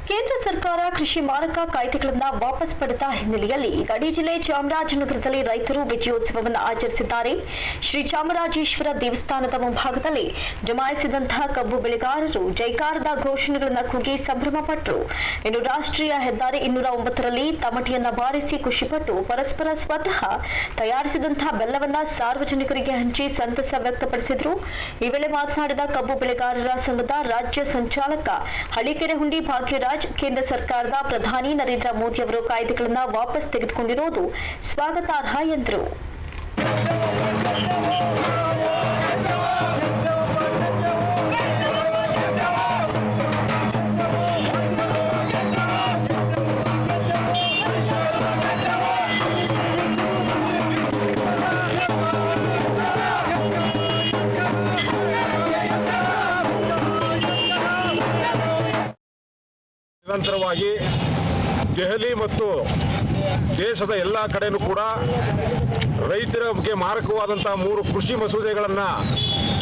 ಕೇಂದ್ರ ಸರ್ಕಾರ ಕೃಷಿ ಮಾರಕ ಕಾಯ್ದೆಗಳನ್ನು ವಾಪಸ್ ಪಡೆದ ಹಿನ್ನೆಲೆಯಲ್ಲಿ ಗಡಿ ಜಿಲ್ಲೆ ಚಾಮರಾಜನಗರದಲ್ಲಿ ರೈತರು ವಿಜಯೋತ್ಸವವನ್ನು ಆಚರಿಸಿದ್ದಾರೆ. ಶ್ರೀ ಚಾಮರಾಜೇಶ್ವರ ದೇವಸ್ಥಾನದ ಮುಂಭಾಗದಲ್ಲಿ ಜಮಾಯಿಸಿದಂತಹ ಕಬ್ಬು ಬೆಳೆಗಾರರು ಜೈಕಾರದ ಘೋಷಣೆಗಳನ್ನು ಕೂಗಿ ಸಂಭ್ರಮಪಟ್ಟರು. ಇನ್ನು ರಾಷ್ಟ್ರೀಯ ಹೆದ್ದಾರಿ 209ರಲ್ಲಿ ತಮಟೆಯನ್ನ ಬಾರಿಸಿ ಖುಷಿಪಟ್ಟು ಪರಸ್ಪರ ಸ್ವತಃ ತಯಾರಿಸಿದಂತಹ ಬೆಲ್ಲವನ್ನ ಸಾರ್ವಜನಿಕರಿಗೆ ಹಂಚಿ ಸಂತಸ ವ್ಯಕ್ತಪಡಿಸಿದರು. ಈ ವೇಳೆ ಮಾತನಾಡಿದ ಕಬ್ಬು ಬೆಳೆಗಾರರ ಸಂಘದ ರಾಜ್ಯ ಸಂಚಾಲಕ ಹಳಿಕೆರೆ ಹುಂಡಿ ಭಾಗ್ಯರಾಜ್, ಕೇಂದ್ರ ಸರ್ಕಾರದ ಪ್ರಧಾನಿ ನರೇಂದ್ರ ಮೋದಿ ಅವರು ಕಾಯ್ದೆಗಳನ್ನು ವಾಪಸ್ ತೆಗೆದುಕೊಂಡಿರುವುದು ಸ್ವಾಗತಾರ್ಹ ಎಂದರು. ನಿರಂತರವಾಗಿ ದೆಹಲಿ ಮತ್ತು ದೇಶದ ಎಲ್ಲ ಕಡೆಯೂ ಕೂಡ ರೈತರಿಗೆ ಮಾರಕವಾದಂಥ 3 ಕೃಷಿ ಮಸೂದೆಗಳನ್ನು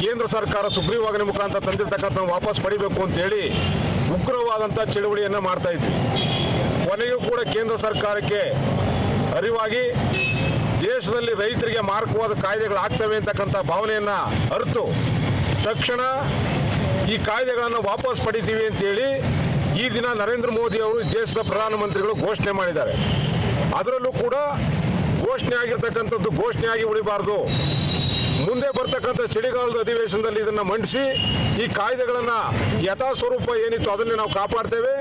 ಕೇಂದ್ರ ಸರ್ಕಾರ ಸುಗ್ರೀವಾಜ್ಞೆ ಮುಖಾಂತರ ತಂದಿರತಕ್ಕಂಥ ವಾಪಸ್ ಪಡಿಬೇಕು ಅಂತೇಳಿ ಉಗ್ರವಾದಂಥ ಚಳುವಳಿಯನ್ನು ಮಾಡ್ತಾ ಇದ್ವಿ. ಕೊನೆಗೂ ಕೂಡ ಕೇಂದ್ರ ಸರ್ಕಾರಕ್ಕೆ ಅರಿವಾಗಿ ದೇಶದಲ್ಲಿ ರೈತರಿಗೆ ಮಾರಕವಾದ ಕಾಯ್ದೆಗಳು ಆಗ್ತವೆ ಅಂತಕ್ಕಂಥ ಭಾವನೆಯನ್ನು ಅರಿತು ತಕ್ಷಣ ಈ ಕಾಯ್ದೆಗಳನ್ನು ವಾಪಸ್ ಪಡಿತೀವಿ ಅಂತೇಳಿ ಈ ದಿನ ನರೇಂದ್ರ ಮೋದಿ ಅವರು ದೇಶದ ಪ್ರಧಾನಮಂತ್ರಿಗಳು ಘೋಷಣೆ ಮಾಡಿದ್ದಾರೆ. ಅದರಲ್ಲೂ ಕೂಡ ಘೋಷಣೆ ಆಗಿರ್ತಕ್ಕಂಥದ್ದು ಘೋಷಣೆಯಾಗಿ ಉಳಿಬಾರ್ದು. ಮುಂದೆ ಬರ್ತಕ್ಕಂಥ ಚಳಿಗಾಲದ ಅಧಿವೇಶನದಲ್ಲಿ ಇದನ್ನು ಮಂಡಿಸಿ ಈ ಕಾಯ್ದೆಗಳನ್ನು ಯಥಾಸ್ವರೂಪ ಏನಿತ್ತು ಅದನ್ನೇ ನಾವು ಕಾಪಾಡ್ತೇವೆ.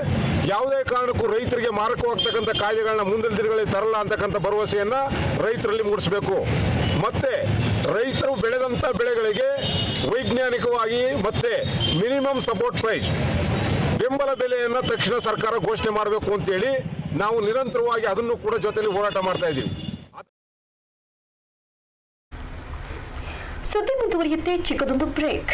ಯಾವುದೇ ಕಾರಣಕ್ಕೂ ರೈತರಿಗೆ ಮಾರಕವಾಗ್ತಕ್ಕಂಥ ಕಾಯ್ದೆಗಳನ್ನ ಮುಂದಿನ ದಿನಗಳಲ್ಲಿ ತರಲ್ಲ ಅಂತಕ್ಕಂಥ ಭರವಸೆಯನ್ನು ರೈತರಲ್ಲಿ ಮೂಡಿಸಬೇಕು. ಮತ್ತು ರೈತರು ಬೆಳೆದಂಥ ಬೆಳೆಗಳಿಗೆ ವೈಜ್ಞಾನಿಕವಾಗಿ ಮತ್ತು ಮಿನಿಮಮ್ ಸಪೋರ್ಟ್ ಪ್ರೈಸ್ ಬೆಂಬಲ ಬೆಲೆಯನ್ನು ತಕ್ಷಣ ಸರ್ಕಾರ ಘೋಷಣೆ ಮಾಡಬೇಕು ಅಂತೇಳಿ ನಾವು ನಿರಂತರವಾಗಿ ಅದನ್ನು ಕೂಡ ಜೊತೆಲಿ ಹೋರಾಟ ಮಾಡ್ತಾ ಇದ್ದೀವಿ. ಸುದ್ದಿ ಮುಂದುವರಿಯುತ್ತೆ, ಚಿಕ್ಕದೊಂದು ಬ್ರೇಕ್.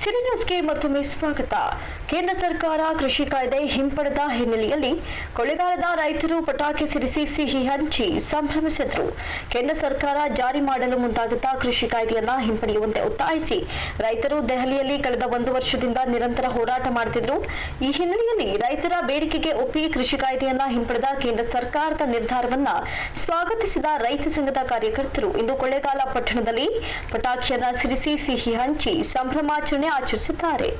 ಸಿರಿ ನ್ಯೂಸ್ಗೆ ಮತ್ತೊಮ್ಮೆ ಸ್ವಾಗತ. ಕೇಂದ್ರ ಸರ್ಕಾರ ಕೃಷಿ ಕಾಯ್ದೆ ಹಿಂಪಡೆದ ಹಿನ್ನೆಲೆಯಲ್ಲಿ ಕೊಳ್ಳೆಗಾಲದ ರೈತರು ಪಟಾಕಿ ಸಿಡಿಸಿ ಸಿಹಿ ಹಂಚಿ ಸಂಭ್ರಮಿಸಿದರು. ಕೇಂದ್ರ ಸರ್ಕಾರ ಜಾರಿ ಮಾಡಲು ಮುಂದಾಗಿದ್ದ ಕೃಷಿ ಕಾಯ್ದೆಯನ್ನ ಹಿಂಪಡೆಯುವಂತೆ ಒತ್ತಾಯಿಸಿ ರೈತರು ದೆಹಲಿಯಲ್ಲಿ ಕಳೆದ 1 ವರ್ಷದಿಂದ ನಿರಂತರ ಹೋರಾಟ ಮಾಡುತ್ತಿದ್ದರು. ಈ ಹಿನ್ನೆಲೆಯಲ್ಲಿ ರೈತರ ಬೇಡಿಕೆಗೆ ಒಪ್ಪಿ ಕೃಷಿ ಕಾಯ್ದೆಯನ್ನ ಹಿಂಪಡೆದ ಕೇಂದ್ರ ಸರ್ಕಾರದ ನಿರ್ಧಾರವನ್ನ ಸ್ವಾಗತಿಸಿದ ರೈತ ಸಂಘದ ಕಾರ್ಯಕರ್ತರು ಇಂದು ಕೊಳ್ಳೇಗಾಲ ಪಟ್ಟಣದಲ್ಲಿ ಪಟಾಕಿಯನ್ನ ಸಿಡಿಸಿ ಸಿಹಿ ಹಂಚಿ ಸಂಭ್ರಮಾಚರಣೆ ಆಚರಿಸಿದ್ದಾರೆ.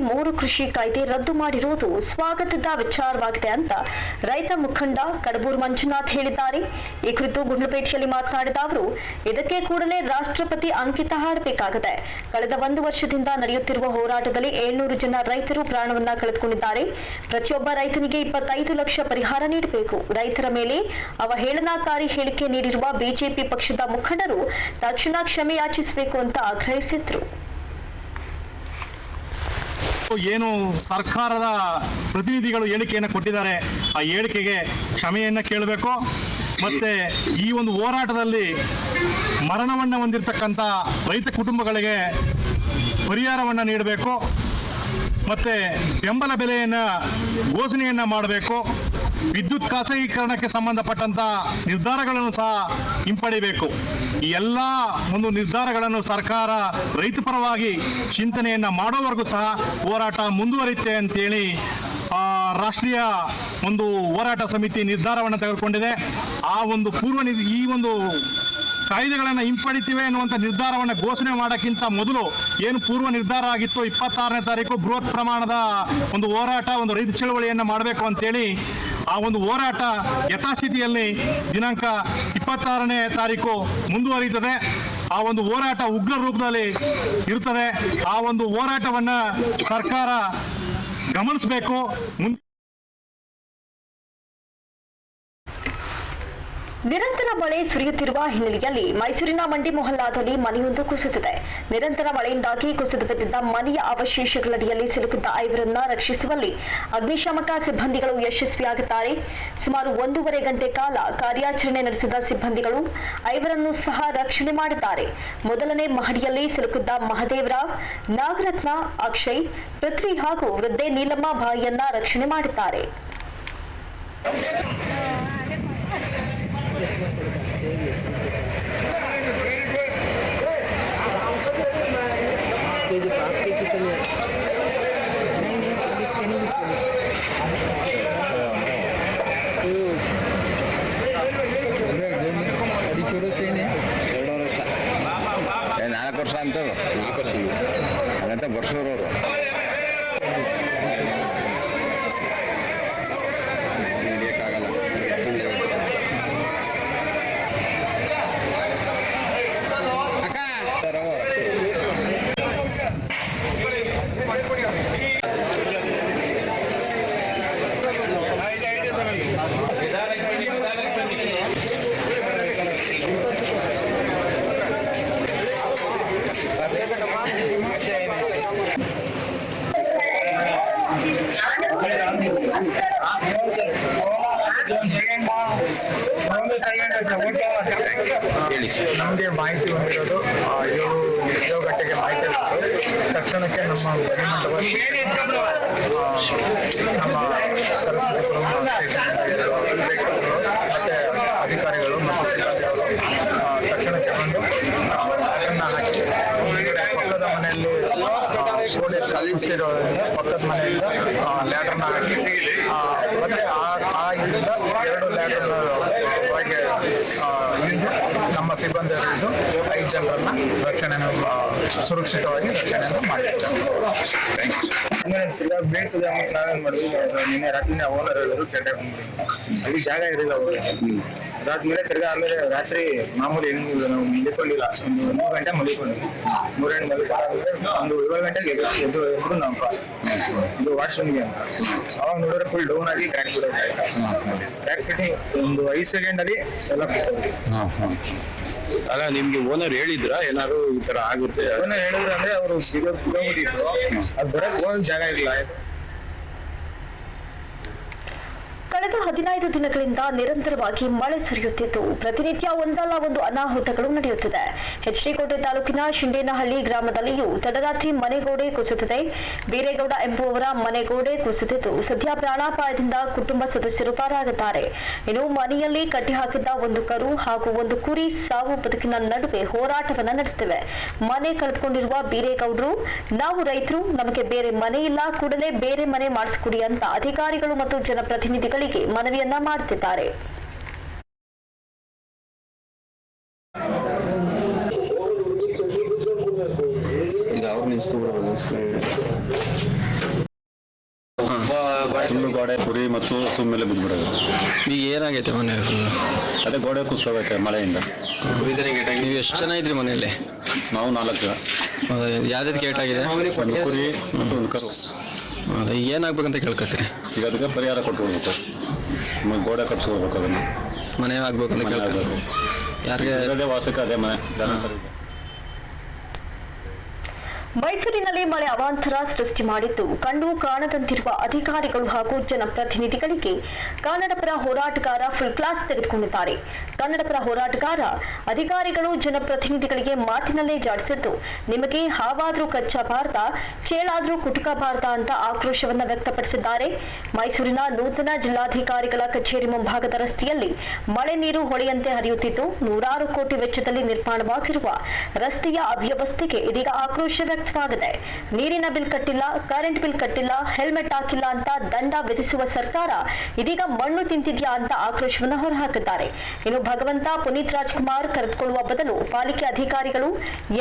3 ಕೃಷಿ ಕಾಯ್ದೆ ರದ್ದು ಮಾಡಿರುವುದು ಸ್ವಾಗತದ ವಿಚಾರವಾಗಿದೆ ಅಂತ ರೈತ ಮುಖಂಡ ಕಡಬೂರು ಮಂಜುನಾಥ್ ಹೇಳಿದ್ದಾರೆ. ಈ ಕುರಿತು ಗುಂಡ್ಲುಪೇಟೆಯಲ್ಲಿ ಮಾತನಾಡಿದ ಅವರು, ಇದಕ್ಕೆ ಕೂಡಲೇ ರಾಷ್ಟ್ರಪತಿ ಅಂಕಿತ ಹಾಡಬೇಕಾಗಿದೆ. ಕಳೆದ 1 ವರ್ಷದಿಂದ ನಡೆಯುತ್ತಿರುವ ಹೋರಾಟದಲ್ಲಿ 700 ಜನ ರೈತರು ಪ್ರಾಣವನ್ನ ಕಳೆದುಕೊಂಡಿದ್ದಾರೆ. ಪ್ರತಿಯೊಬ್ಬ ರೈತನಿಗೆ 25 ಲಕ್ಷ ಪರಿಹಾರ ನೀಡಬೇಕು. ರೈತರ ಮೇಲೆ ಅವಹೇಳನಕಾರಿ ಹೇಳಿಕೆ ನೀಡಿರುವ ಬಿಜೆಪಿ ಪಕ್ಷದ ಮುಖಂಡರು ತಕ್ಷಣ ಕ್ಷಮೆ ಯಾಚಿಸಬೇಕು ಅಂತ ಆಗ್ರಹಿಸಿದ್ರು. ಏನು ಸರ್ಕಾರದ ಪ್ರತಿನಿಧಿಗಳು ಹೇಳಿಕೆಯನ್ನು ಕೊಟ್ಟಿದ್ದಾರೆ, ಆ ಹೇಳಿಕೆಗೆ ಕ್ಷಮೆಯನ್ನು ಕೇಳಬೇಕು. ಮತ್ತು ಈ ಒಂದು ಹೋರಾಟದಲ್ಲಿ ಮರಣವನ್ನು ಹೊಂದಿರತಕ್ಕಂಥ ರೈತ ಕುಟುಂಬಗಳಿಗೆ ಪರಿಹಾರವನ್ನು ನೀಡಬೇಕು. ಮತ್ತು ಬೆಂಬಲ ಬೆಲೆಯನ್ನು ಘೋಷಣೆಯನ್ನು ಮಾಡಬೇಕು. ವಿದ್ಯುತ್ ಖಾಸಗೀಕರಣಕ್ಕೆ ಸಂಬಂಧಪಟ್ಟಂಥ ನಿರ್ಧಾರಗಳನ್ನು ಸಹ ಹಿಂಪಡಿಬೇಕು. ಈ ಎಲ್ಲ ಒಂದು ನಿರ್ಧಾರಗಳನ್ನು ಸರ್ಕಾರ ರೈತ ಪರವಾಗಿ ಚಿಂತನೆಯನ್ನು ಮಾಡೋವರೆಗೂ ಸಹ ಹೋರಾಟ ಮುಂದುವರಿಯುತ್ತೆ ಅಂತೇಳಿ ರಾಷ್ಟ್ರೀಯ ಒಂದು ಹೋರಾಟ ಸಮಿತಿ ನಿರ್ಧಾರವನ್ನು ತೆಗೆದುಕೊಂಡಿದೆ. ಆ ಒಂದು ಈ ಒಂದು ಕಾಯ್ದೆಗಳನ್ನು ಹಿಂಪಡಿತೀವಿ ಅನ್ನುವಂಥ ನಿರ್ಧಾರವನ್ನು ಘೋಷಣೆ ಮಾಡೋಕ್ಕಿಂತ ಮೊದಲು ಏನು ಪೂರ್ವ ನಿರ್ಧಾರ ಆಗಿತ್ತು, 26ನೇ ತಾರೀಕು ಬೃಹತ್ ಪ್ರಮಾಣದ ಒಂದು ಹೋರಾಟ, ಒಂದು ರೈತ ಚಳವಳಿಯನ್ನು ಮಾಡಬೇಕು ಅಂತೇಳಿ ಆ ಒಂದು ಹೋರಾಟ ಯಥಾಸ್ಥಿತಿಯಲ್ಲಿ ದಿನಾಂಕ 26ನೇ ತಾರೀಕು ಮುಂದುವರಿಯುತ್ತದೆ. ಆ ಒಂದು ಹೋರಾಟ ಉಗ್ರ ರೂಪದಲ್ಲಿ ಇರುತ್ತದೆ. ಆ ಒಂದು ಹೋರಾಟವನ್ನು ಸರ್ಕಾರ ಗಮನಿಸಬೇಕು. ನಿರಂತರ ಮಳೆ ಸುರಿಯುತ್ತಿರುವ ಹಿನ್ನೆಲೆಯಲ್ಲಿ ಮೈಸೂರಿನ ಮಂಡಿ ಮೊಹಲ್ಲಾದಲ್ಲಿ ಮನೆಯೊಂದು ಕುಸಿದಿದೆ. ನಿರಂತರ ಮಳೆಯಿಂದಾಗಿ ಕುಸಿದು ಬಿದ್ದಿದ್ದ ಮನೆಯ ಅವಶೇಷಗಳಡಿಯಲ್ಲಿ ಸಿಲುಕಿದ್ದ 5ರನ್ನ ರಕ್ಷಿಸುವಲ್ಲಿ ಅಗ್ನಿಶಾಮಕ ಸಿಬ್ಬಂದಿಗಳು ಯಶಸ್ವಿಯಾಗಿದ್ದಾರೆ. ಸುಮಾರು 1.5 ಗಂಟೆ ಕಾಲ ಕಾರ್ಯಾಚರಣೆ ನಡೆಸಿದ ಸಿಬ್ಬಂದಿಗಳು 5ರನ್ನು ಸಹ ರಕ್ಷಣೆ ಮಾಡಿದ್ದಾರೆ. ಮೊದಲನೇ ಮಹಡಿಯಲ್ಲಿ ಸಿಲುಕಿದ್ದ ಮಹದೇವರಾವ್, ನಾಗರತ್ನ, ಅಕ್ಷಯ್, ಪೃಥ್ವಿ ಹಾಗೂ ವೃದ್ಧೆ ನೀಲಮ್ಮ ಬಾಯಿಯನ್ನ ರಕ್ಷಣೆ ಮಾಡಿದ್ದಾರೆ. ನಾಲ್ಕು ವರ್ಷ ಅಂತ 4 ವರ್ಷ ಹಾಗಂತ ಬರ್ಸೋರವರು ಹಿಡಿಯೋಕ್ಕಾಗಲ್ಲ. ನಮಗೆ ಮಾಹಿತಿ ಹೊಂದಿರೋದು 7 ಗಂಟೆಗೆ ಮಾಹಿತಿ ತಕ್ಷಣಕ್ಕೆ ನಮ್ಮ ನಮ್ಮ ಸರಸ್ವತಿ ಮತ್ತೆ ಅಧಿಕಾರಿಗಳು ಮತ್ತು ಸಿಬ್ಬಂದಿಗಳು ತಕ್ಷಣಕ್ಕೆ ಬಂದು ಅದನ್ನು ಹಾಕಿ ಪಕ್ಕದ ಮನೆಯಲ್ಲಿ ಗೋಡೆ ಕಲಿಸಿರೋದ್ರಿಂದ ಪಕ್ಕದ ಮನೆಯಿಂದ ಲ್ಯಾಡರ್ನ ಹಾಕಿ ಮತ್ತೆ ಆ ಇದರಿಂದ 2 ಲ್ಯಾಡರ್ನ ಒಳಗೆ ಇಳಿದು ನಮ್ಮ ಸಿಬ್ಬಂದಿ 5 ಜನರನ್ನ ರಕ್ಷಣೆಯನ್ನು ಸುರಕ್ಷಿತವಾಗಿ ರಕ್ಷಣೆಯನ್ನು ಮಾಡಿದ್ದಾರೆ. ಬೇಕದ ನಾವೇನ್ ಮಾಡಿದ್ವಿ, ನಿನ್ನೆ ರಾತ್ರಿ ಓನರ್ ಹೇಳಿದ್ರು ಅಲ್ಲಿ ಜಾಗ ಇರಲಿಲ್ಲ ಅವರು. ಅದಾದ್ಮೇಲೆ ತಿರ್ಗಾ ಆಮೇಲೆ ರಾತ್ರಿ ಮಾಮೂಲಿ ನಾವು ಮಲಿಕೊಂಡಿಲ್ಲ, 3 ಗಂಟೆ ಮಲಿಕೊಂಡಿದ್ವಿ. 3 ಗಂಟೆ ಮಲಿಕೊಂಡ್ರೆ ಒಂದು 7 ಗಂಟೆಗೆ ಎದ್ದು ನಾವು ಇದು ವಾಶ್ರೂಮ್ಗೆ ಅಂತ ಅವಾಗ ನೋಡಿದ್ರೆ ಫುಲ್ ಡೌನ್ ಆಗಿ ಕ್ರ್ಯಾಕ್ ಫಿಟ್ಟಿಂಗ್ ಒಂದು 5 ಸೆಕೆಂಡ್ ಅಲ್ಲಿ ಎಲ್ಲ ಅಲ್ಲ. ನಿಮ್ಗೆ ಓನರ್ ಹೇಳಿದ್ರ ಏನಾದ್ರು ಈ ತರ ಆಗುತ್ತೆ? ಓನರ್ ಹೇಳಿದ್ರು ಅಂದ್ರೆ ಅವರು ಸಿಗೋದಿದ್ರು, ಅದು ಬರಕ್ ಹೋಗಕ್ ಜಾಗ ಇಲ್ಲ. ಕಳೆದ 15 ದಿನಗಳಿಂದ ನಿರಂತರವಾಗಿ ಮಳೆ ಸುರಿಯುತ್ತಿದ್ದು ಪ್ರತಿನಿತ್ಯ ಒಂದಲ್ಲ ಒಂದು ಅನಾಹುತಗಳು ನಡೆಯುತ್ತಿದೆ. ಎಚ್ಡಿಕೋಟೆ ತಾಲೂಕಿನ ಶಿಂಡೇನಹಳ್ಳಿ ಗ್ರಾಮದಲ್ಲಿಯೂ ತಡರಾತ್ರಿ ಮನೆಗೋಡೆ ಕುಸಿದಿದೆ. ಬೀರೇಗೌಡ ಎಂಬುವವರ ಮನೆಗೋಡೆ ಕುಸಿದಿದ್ದು ಸದ್ಯ ಪ್ರಾಣಾಪಾಯದಿಂದ ಕುಟುಂಬ ಸದಸ್ಯರು ಪಾರಾಗಿದ್ದಾರೆ. ಇನ್ನು ಮನೆಯಲ್ಲಿ ಕಟ್ಟಿಹಾಕಿದ್ದ ಒಂದು ಕರು ಹಾಗೂ ಒಂದು ಕುರಿ ಸಾವು ಬದುಕಿನ ನಡುವೆ ಹೋರಾಟವನ್ನ ನಡೆಸುತ್ತಿವೆ. ಮನೆ ಕಳೆದುಕೊಂಡಿರುವ ಬೀರೇಗೌಡರು, ನಾವು ರೈತರು, ನಮಗೆ ಬೇರೆ ಮನೆ ಇಲ್ಲ, ಕೂಡಲೇ ಬೇರೆ ಮನೆ ಮಾಡಿಸಿಕೊಡಿ ಅಂತ ಅಧಿಕಾರಿಗಳು ಮತ್ತು ಜನಪ್ರತಿನಿಧಿಗಳಿಗೆ ಮನವಿಯನ್ನ ಮಾಡುತ್ತಿದ್ದಾರೆ. ಇದು ಅವ್ರು ನಿಲ್ಸ್ಕೊಬಿಡೋದು ಫುಲ್ಲು ಗೋಡೆ ಕುರಿ ಮತ್ತು ಹಸು ಮೇಲೆ ಬಿದ್ದುಬಿಡೋದು. ಈಗ ಏನಾಗೈತೆ ಮನೆ? ಅದೇ ಗೋಡೆ ಕುಸ್ತೋಗೈತೆ ಮಳೆಯಿಂದ. ನೀವು ಎಷ್ಟು ಜನ ಇದ್ರಿ ಮನೆಯಲ್ಲಿ? ನಾವು 4 ಜನ. ಯಾವ್ದು ಗೇಟ್ ಆಗಿದೆ? ಒಂದು ಕುರಿ ಮತ್ತು ಒಂದು ಕರು. ಅದೇ ಏನಾಗ್ಬೇಕಂತ ಕೇಳ್ಕೊತೀರಿ? ಈಗ ಅದಕ್ಕೆ ಪರಿಹಾರ ಕೊಟ್ಬಿಡ್ಬೇಕು. ಗೋಡೆ ಕಟ್ಸ್ಕೊಡ್ಬೇಕು, ಅದನ್ನು ಮನೆ ಆಗ್ಬೇಕಂತ ಕೇಳ್ಬೇಕು. ಯಾರಿಗೆ ಇರೋದೇ ವಾಸಕ್ಕೆ ಅದೇ ಮನೆ ಜನ. ಮೈಸೂರಿನಲ್ಲಿ ಮಳೆ ಅವಾಂತರ ಸೃಷ್ಟಿ ಮಾಡಿದ್ದು ಕಂಡು ಕಾಣದಂತಿರುವ ಅಧಿಕಾರಿಗಳು ಹಾಗೂ ಜನಪ್ರತಿನಿಧಿಗಳಿಗೆ ಕನ್ನಡಪರ ಹೋರಾಟಗಾರ ಫುಲ್ ಕ್ಲಾಸ್ ತೆಗೆದುಕೊಂಡಿದ್ದಾರೆ. ಕನ್ನಡಪರ ಹೋರಾಟಗಾರ ಅಧಿಕಾರಿಗಳು ಜನಪ್ರತಿನಿಧಿಗಳಿಗೆ ಮಾತಿನಲ್ಲೇ ಜಾಡಿಸಿದ್ದು, ನಿಮಗೆ ಹಾವಾದ್ರೂ ಕಚ್ಚಬಾರ್ದ, ಚೇಳಾದ್ರೂ ಕುಟುಕಬಾರ್ದ ಅಂತ ಆಕ್ರೋಶವನ್ನ ವ್ಯಕ್ತಪಡಿಸಿದ್ದಾರೆ. ಮೈಸೂರಿನ ನೂತನ ಜಿಲ್ಲಾಧಿಕಾರಿಗಳ ಕಚೇರಿ ಮುಂಭಾಗದ ರಸ್ತೆಯಲ್ಲಿ ಮಳೆ ನೀರು ಹೊಳೆಯಂತೆ ಹರಿಯುತ್ತಿದ್ದು, 100 ಕೋಟಿ ವೆಚ್ಚದಲ್ಲಿ ನಿರ್ಮಾಣವಾಗಿರುವ ರಸ್ತೆಯ ಅವ್ಯವಸ್ಥೆಗೆ ಇದೀಗ ಆಕ್ರೋಶ ವ್ಯಕ್ತವಾಗಿದೆ. ನೀರಿನ ಬಿಲ್ ಕಟ್ಟಿಲ್ಲ, ಕರೆಂಟ್ ಬಿಲ್ ಕಟ್ಟಿಲ್ಲ, ಹೆಲ್ಮೆಟ್ ಹಾಕಿಲ್ಲ ಅಂತ ದಂಡ ವಿಧಿಸುವ ಸರ್ಕಾರ ಇದೀಗ ಮಣ್ಣು ತಿಂತಿದ್ಯಾ ಅಂತ ಆಕ್ರೋಶವನ್ನು ಹೊರಹಾಕಿದ್ದಾರೆ. ಇನ್ನು ಭಗವಂತ ಪುನೀತ್ ರಾಜ್ಕುಮಾರ್ ಕರೆದುಕೊಳ್ಳುವ ಬದಲು ಪಾಲಿಕೆ ಅಧಿಕಾರಿಗಳು,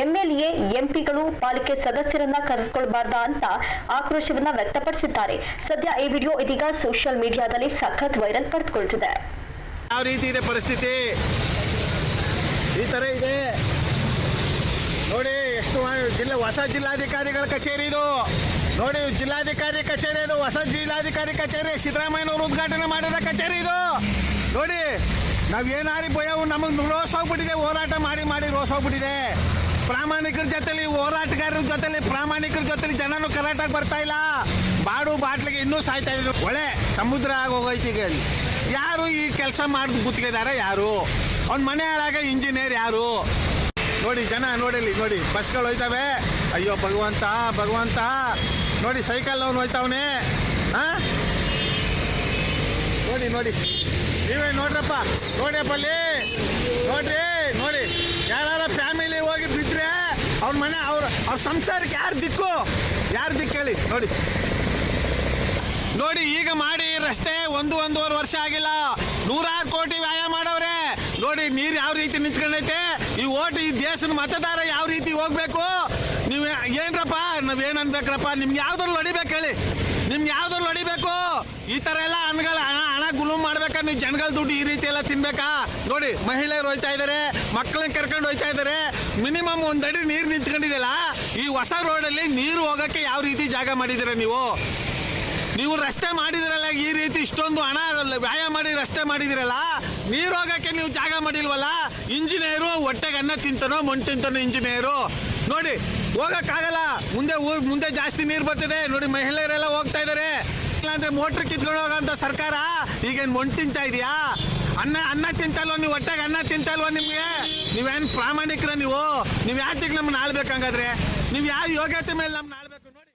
ಎಂಎಲ್ಎ, ಎಂಪಿಗಳು ಪಾಲಿಕೆ ಸದಸ್ಯರನ್ನ ಕರೆದುಕೊಳ್ಳಬಾರ್ದಾ ಅಂತ ಆಕ್ರೋಶವನ್ನ ವ್ಯಕ್ತಪಡಿಸಿದ್ದಾರೆ. ಸದ್ಯ ಈ ವಿಡಿಯೋ ಇದೀಗ ಸೋಷಿಯಲ್ ಮೀಡಿಯಾದಲ್ಲಿ ಸಖತ್ ವೈರಲ್ ಪಡೆದುಕೊಳ್ಳುತ್ತಿದೆ. ಯಾವ ರೀತಿ ಇದೆ ಪರಿಸ್ಥಿತಿ? ಈ ತರ ಇದೆ ನೋಡಿ. ಎಷ್ಟು ಹೊಸ ಜಿಲ್ಲಾಧಿಕಾರಿಗಳ ಕಚೇರಿ ಇದು ನೋಡಿ. ಜಿಲ್ಲಾಧಿಕಾರಿ ಕಚೇರಿ ಇದು, ಹೊಸ ಜಿಲ್ಲಾಧಿಕಾರಿ ಕಚೇರಿ, ಸಿದ್ದರಾಮಯ್ಯನವರು ಉದ್ಘಾಟನೆ ಮಾಡಿದ ಕಚೇರಿ ಇದು ನೋಡಿ. ನಾವೇನಾರಿ ಭಯವು ನಮಗೆ ರೋಸ್ ಹೋಗ್ಬಿಟ್ಟಿದೆ, ಹೋರಾಟ ಮಾಡಿ ಮಾಡಿ ರೋಸ್ ಹೋಗ್ಬಿಟ್ಟಿದೆ. ಪ್ರಾಮಾಣಿಕರ ಜೊತೆಲಿ, ಹೋರಾಟಗಾರರ ಜೊತೆಲಿ, ಪ್ರಾಮಾಣಿಕರ ಜೊತೆಲಿ ಜನನು ಕರಾಟಾಗಿ ಬರ್ತಾ ಇಲ್ಲ. ಬಾಡು ಬಾಟ್ಲಿಗೆ ಇನ್ನೂ ಸಾಯ್ತಾ ಇದ್ರು. ಒಳ್ಳೆ ಸಮುದ್ರ ಆಗೋಗೈತಿ. ಈಗ ಯಾರು ಈ ಕೆಲಸ ಮಾಡಿದ್ ಗುತ್ತಿಗೆದಾರ ಯಾರು? ಅವ್ನ ಮನೆ ಹಾಳಾಗ ಇಂಜಿನಿಯರ್ ಯಾರು? ನೋಡಿ ಜನ ನೋಡಿಲಿ, ನೋಡಿ ಬಸ್ಗಳು ಹೋಯ್ತವೆ. ಅಯ್ಯೋ ಭಗವಂತ ಭಗವಂತ ನೋಡಿ. ಸೈಕಲ್ ಅವ್ನು ಹೋಯ್ತವನೆ. ನೋಡಿ ನೋಡಿ, ನೀವೇ ನೋಡ್ರಪ್ಪ, ನೋಡ್ಯಪ್ಪಲ್ಲಿ ನೋಡ್ರಿ. ನೋಡಿ ಯಾರ ಫ್ಯಾಮಿಲಿ ಹೋಗಿ ಬಿದ್ರೆ ಅವ್ರ ಮನೆ, ಅವ್ರ ಸಂಸಾರಕ್ಕೆ ಯಾರು ದಿಕ್ಕು? ಯಾರು ದಿಕ್ಕು ಹೇಳಿ? ನೋಡಿ ನೋಡಿ, ಈಗ ಮಾಡಿ ರಸ್ತೆ 1-1.5 ವರ್ಷ ಆಗಿಲ್ಲ, 100 ಕೋಟಿ ವ್ಯಯ ಮಾಡವ್ರೆ. ನೋಡಿ ನೀರು ಯಾವ ರೀತಿ ನಿಂತ್ಕೊಂಡೈತೆ. ಈ ದೇಶದ ಮತದಾರ ಯಾವ ರೀತಿ ಹೋಗ್ಬೇಕು? ನೀವು ಏನ್ರಪ್ಪ, ನಾವೇನ್ ಅನ್ಬೇಕ್ರಪ್ಪ? ನಿಮ್ಗೆ ಯಾವ್ದ್ರಲ್ಲಿ ಹೊಡಿಬೇಕು ಹೇಳಿ? ನಿಮ್ಗೆ ಯಾವ್ದ್ರಲ್ಲಿ ಹೊಡಿಬೇಕು? ಈ ತರ ಎಲ್ಲ ಹಣ ಗುಳುಮ್ ಮಾಡ್ಬೇಕಾ? ನೀವು ಜನಗಳ ದುಡ್ಡು ಈ ರೀತಿ ಎಲ್ಲ ತಿನ್ಬೇಕಾ? ನೋಡಿ ಮಹಿಳೆಯರು ಹೋಯ್ತಾ ಇದಾರೆ, ಮಕ್ಕಳನ್ನ ಕರ್ಕೊಂಡು ಹೋಯ್ತಾ ಇದಾರೆ. ಮಿನಿಮಮ್ 1 ಅಡಿ ನೀರು ನಿಂತ್ಕೊಂಡಿದೆಯಲ್ಲ. ಈ ಹೊಸ ರೋಡಲ್ಲಿ ನೀರು ಹೋಗಕ್ಕೆ ಯಾವ ರೀತಿ ಜಾಗ ಮಾಡಿದಿರ ನೀವು ರಸ್ತೆ ಮಾಡಿದಿರಲ್ಲ, ಈ ರೀತಿ ಇಷ್ಟೊಂದು ಹಣ ವ್ಯಯ ಮಾಡಿ ರಸ್ತೆ ಮಾಡಿದಿರಲ್ಲ, ನೀರು ಹೋಗಕ್ಕೆ ನೀವು ಜಾಗ ಮಾಡಿಲ್ವಲ್ಲ. ಇಂಜಿನಿಯರು ಹೊಟ್ಟೆಗೆ ಅನ್ನ ತಿಂತಾನೋ ಮಣ್ಣು ತಿಂತಾನೋ ಇಂಜಿನಿಯರು. ನೋಡಿ ಹೋಗಕ್ಕಾಗಲ್ಲ. ಮುಂದೆ ಜಾಸ್ತಿ ನೀರು ಬರ್ತಿದೆ. ನೋಡಿ ಮಹಿಳೆಯರೆಲ್ಲ ಹೋಗ್ತಾ ಇದಾರೆ. ಇಲ್ಲಾಂದ್ರೆ ಮೋಟ್ರ್ ಕಿತ್ಕೊಂಡು ಹೋಗೋಂಥ ಸರ್ಕಾರ ಈಗೇನು ಮಣ್ಣು ತಿಂತಾ ಇದೆಯಾ? ಅನ್ನ ತಿಂತಲ್ವ ನೀವು? ಹೊಟ್ಟೆಗೆ ಅನ್ನ ತಿಂತಲ್ವ ನಿಮ್ಗೆ? ನೀವೇನು ಪ್ರಾಮಾಣಿಕರ? ನೀವು ಯಾತಿಗೆ ನಮ್ಮನ್ನ ಆಳ್ಬೇಕಂಗಾದ್ರೆ? ನೀವು ಯಾವ ಯೋಗ್ಯತೆ ಮೇಲೆ ನಮ್ಮನ್ನ ಆಳ್ಬೇಕು? ನೋಡಿ.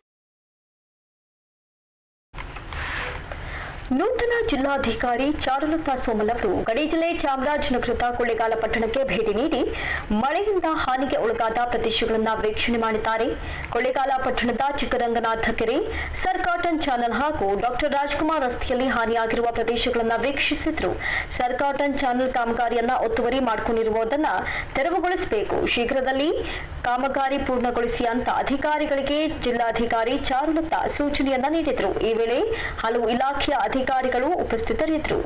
ನೂತನ ಜಿಲ್ಲಾಧಿಕಾರಿ ಚಾರುಲತಾ ಸೋಮಲ್ ಅವರು ಗಡಿ ಜಿಲ್ಲೆ ಚಾಮರಾಜನಗರದ ಕೊಳ್ಳೇಗಾಲ ಪಟ್ಟಣಕ್ಕೆ ಭೇಟಿ ನೀಡಿ ಮಳೆಯಿಂದ ಹಾನಿಗೆ ಒಳಗಾದ ಪ್ರದೇಶಗಳನ್ನು ವೀಕ್ಷಣೆ ಮಾಡಿದ್ದಾರೆ. ಕೊಳ್ಳೇಗಾಲ ಪಟ್ಟಣದ ಚಿಕ್ಕರಂಗನಾಥ ಕೆರೆ, ಸರ್ ಕಾಟನ್ ಚಾನಲ್ ಹಾಗೂ ಡಾಕ್ಟರ್ ರಾಜ್ಕುಮಾರ್ ರಸ್ತೆಯಲ್ಲಿ ಹಾನಿಯಾಗಿರುವ ಪ್ರದೇಶಗಳನ್ನು ವೀಕ್ಷಿಸಿದ್ರು. ಸರ್ ಕಾಟನ್ ಚಾನಲ್ ಕಾಮಗಾರಿಯನ್ನ ಒತ್ತುವರಿ ಮಾಡಿಕೊಂಡಿರುವುದನ್ನು ತೆರವುಗೊಳಿಸಬೇಕು, ಶೀಘ್ರದಲ್ಲಿ ಕಾಮಗಾರಿ ಪೂರ್ಣಗೊಳಿಸಿ ಅಂತ ಅಧಿಕಾರಿಗಳಿಗೆ ಜಿಲ್ಲಾಧಿಕಾರಿ ಚಾರುಲತಾ ಸೂಚನೆಯನ್ನ ನೀಡಿದರು. ಈ ವೇಳೆ ಹಲವು ಇಲಾಖೆಯ ಅಧಿಕಾರಿಗಳು ಉಪಸ್ಥಿತರಿದ್ದರು.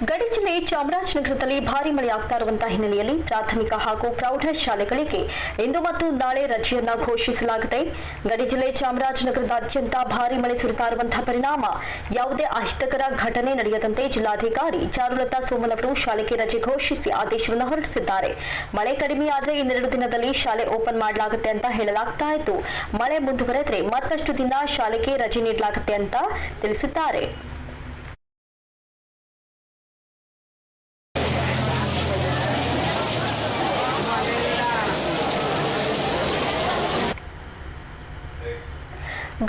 ಗಡಿ ಜಿಲ್ಲೆ ಚಾಮರಾಜನಗರದಲ್ಲಿ ಭಾರಿ ಮಳೆಯಾಗ್ತಾ ಇರುವಂತಹ ಹಿನ್ನೆಲೆಯಲ್ಲಿ ಪ್ರಾಥಮಿಕ ಹಾಗೂ ಪ್ರೌಢ ಶಾಲೆಗಳಿಗೆ ಇಂದು ಮತ್ತು ನಾಳೆ ರಜೆಯನ್ನ ಘೋಷಿಸಲಾಗಿದೆ. ಗಡಿ ಜಿಲ್ಲೆ ಚಾಮರಾಜನಗರದಾದ್ಯಂತ ಭಾರಿ ಮಳೆ ಸುರಿತಾ ಇರುವಂತಹ ಪರಿಣಾಮ ಯಾವುದೇ ಅಹಿತಕರ ಘಟನೆ ನಡೆಯದಂತೆ ಜಿಲ್ಲಾಧಿಕಾರಿ ಚಾರುಲತಾ ಸೋಮಲ್ ಅವರು ಶಾಲೆಗೆ ರಜೆ ಘೋಷಿಸಿ ಆದೇಶವನ್ನು ಹೊರಡಿಸಿದ್ದಾರೆ. ಮಳೆ ಕಡಿಮೆಯಾದರೆ ಇನ್ನೆರಡು ದಿನದಲ್ಲಿ ಶಾಲೆ ಓಪನ್ ಮಾಡಲಾಗುತ್ತೆ ಅಂತ ಹೇಳಲಾಗ್ತಾ ಇತ್ತು. ಮಳೆ ಮುಂದುವರೆದರೆ ಮತ್ತಷ್ಟು ದಿನ ಶಾಲೆಗೆ ರಜೆ ನೀಡಲಾಗುತ್ತೆ ಅಂತ ತಿಳಿಸಿದ್ದಾರೆ.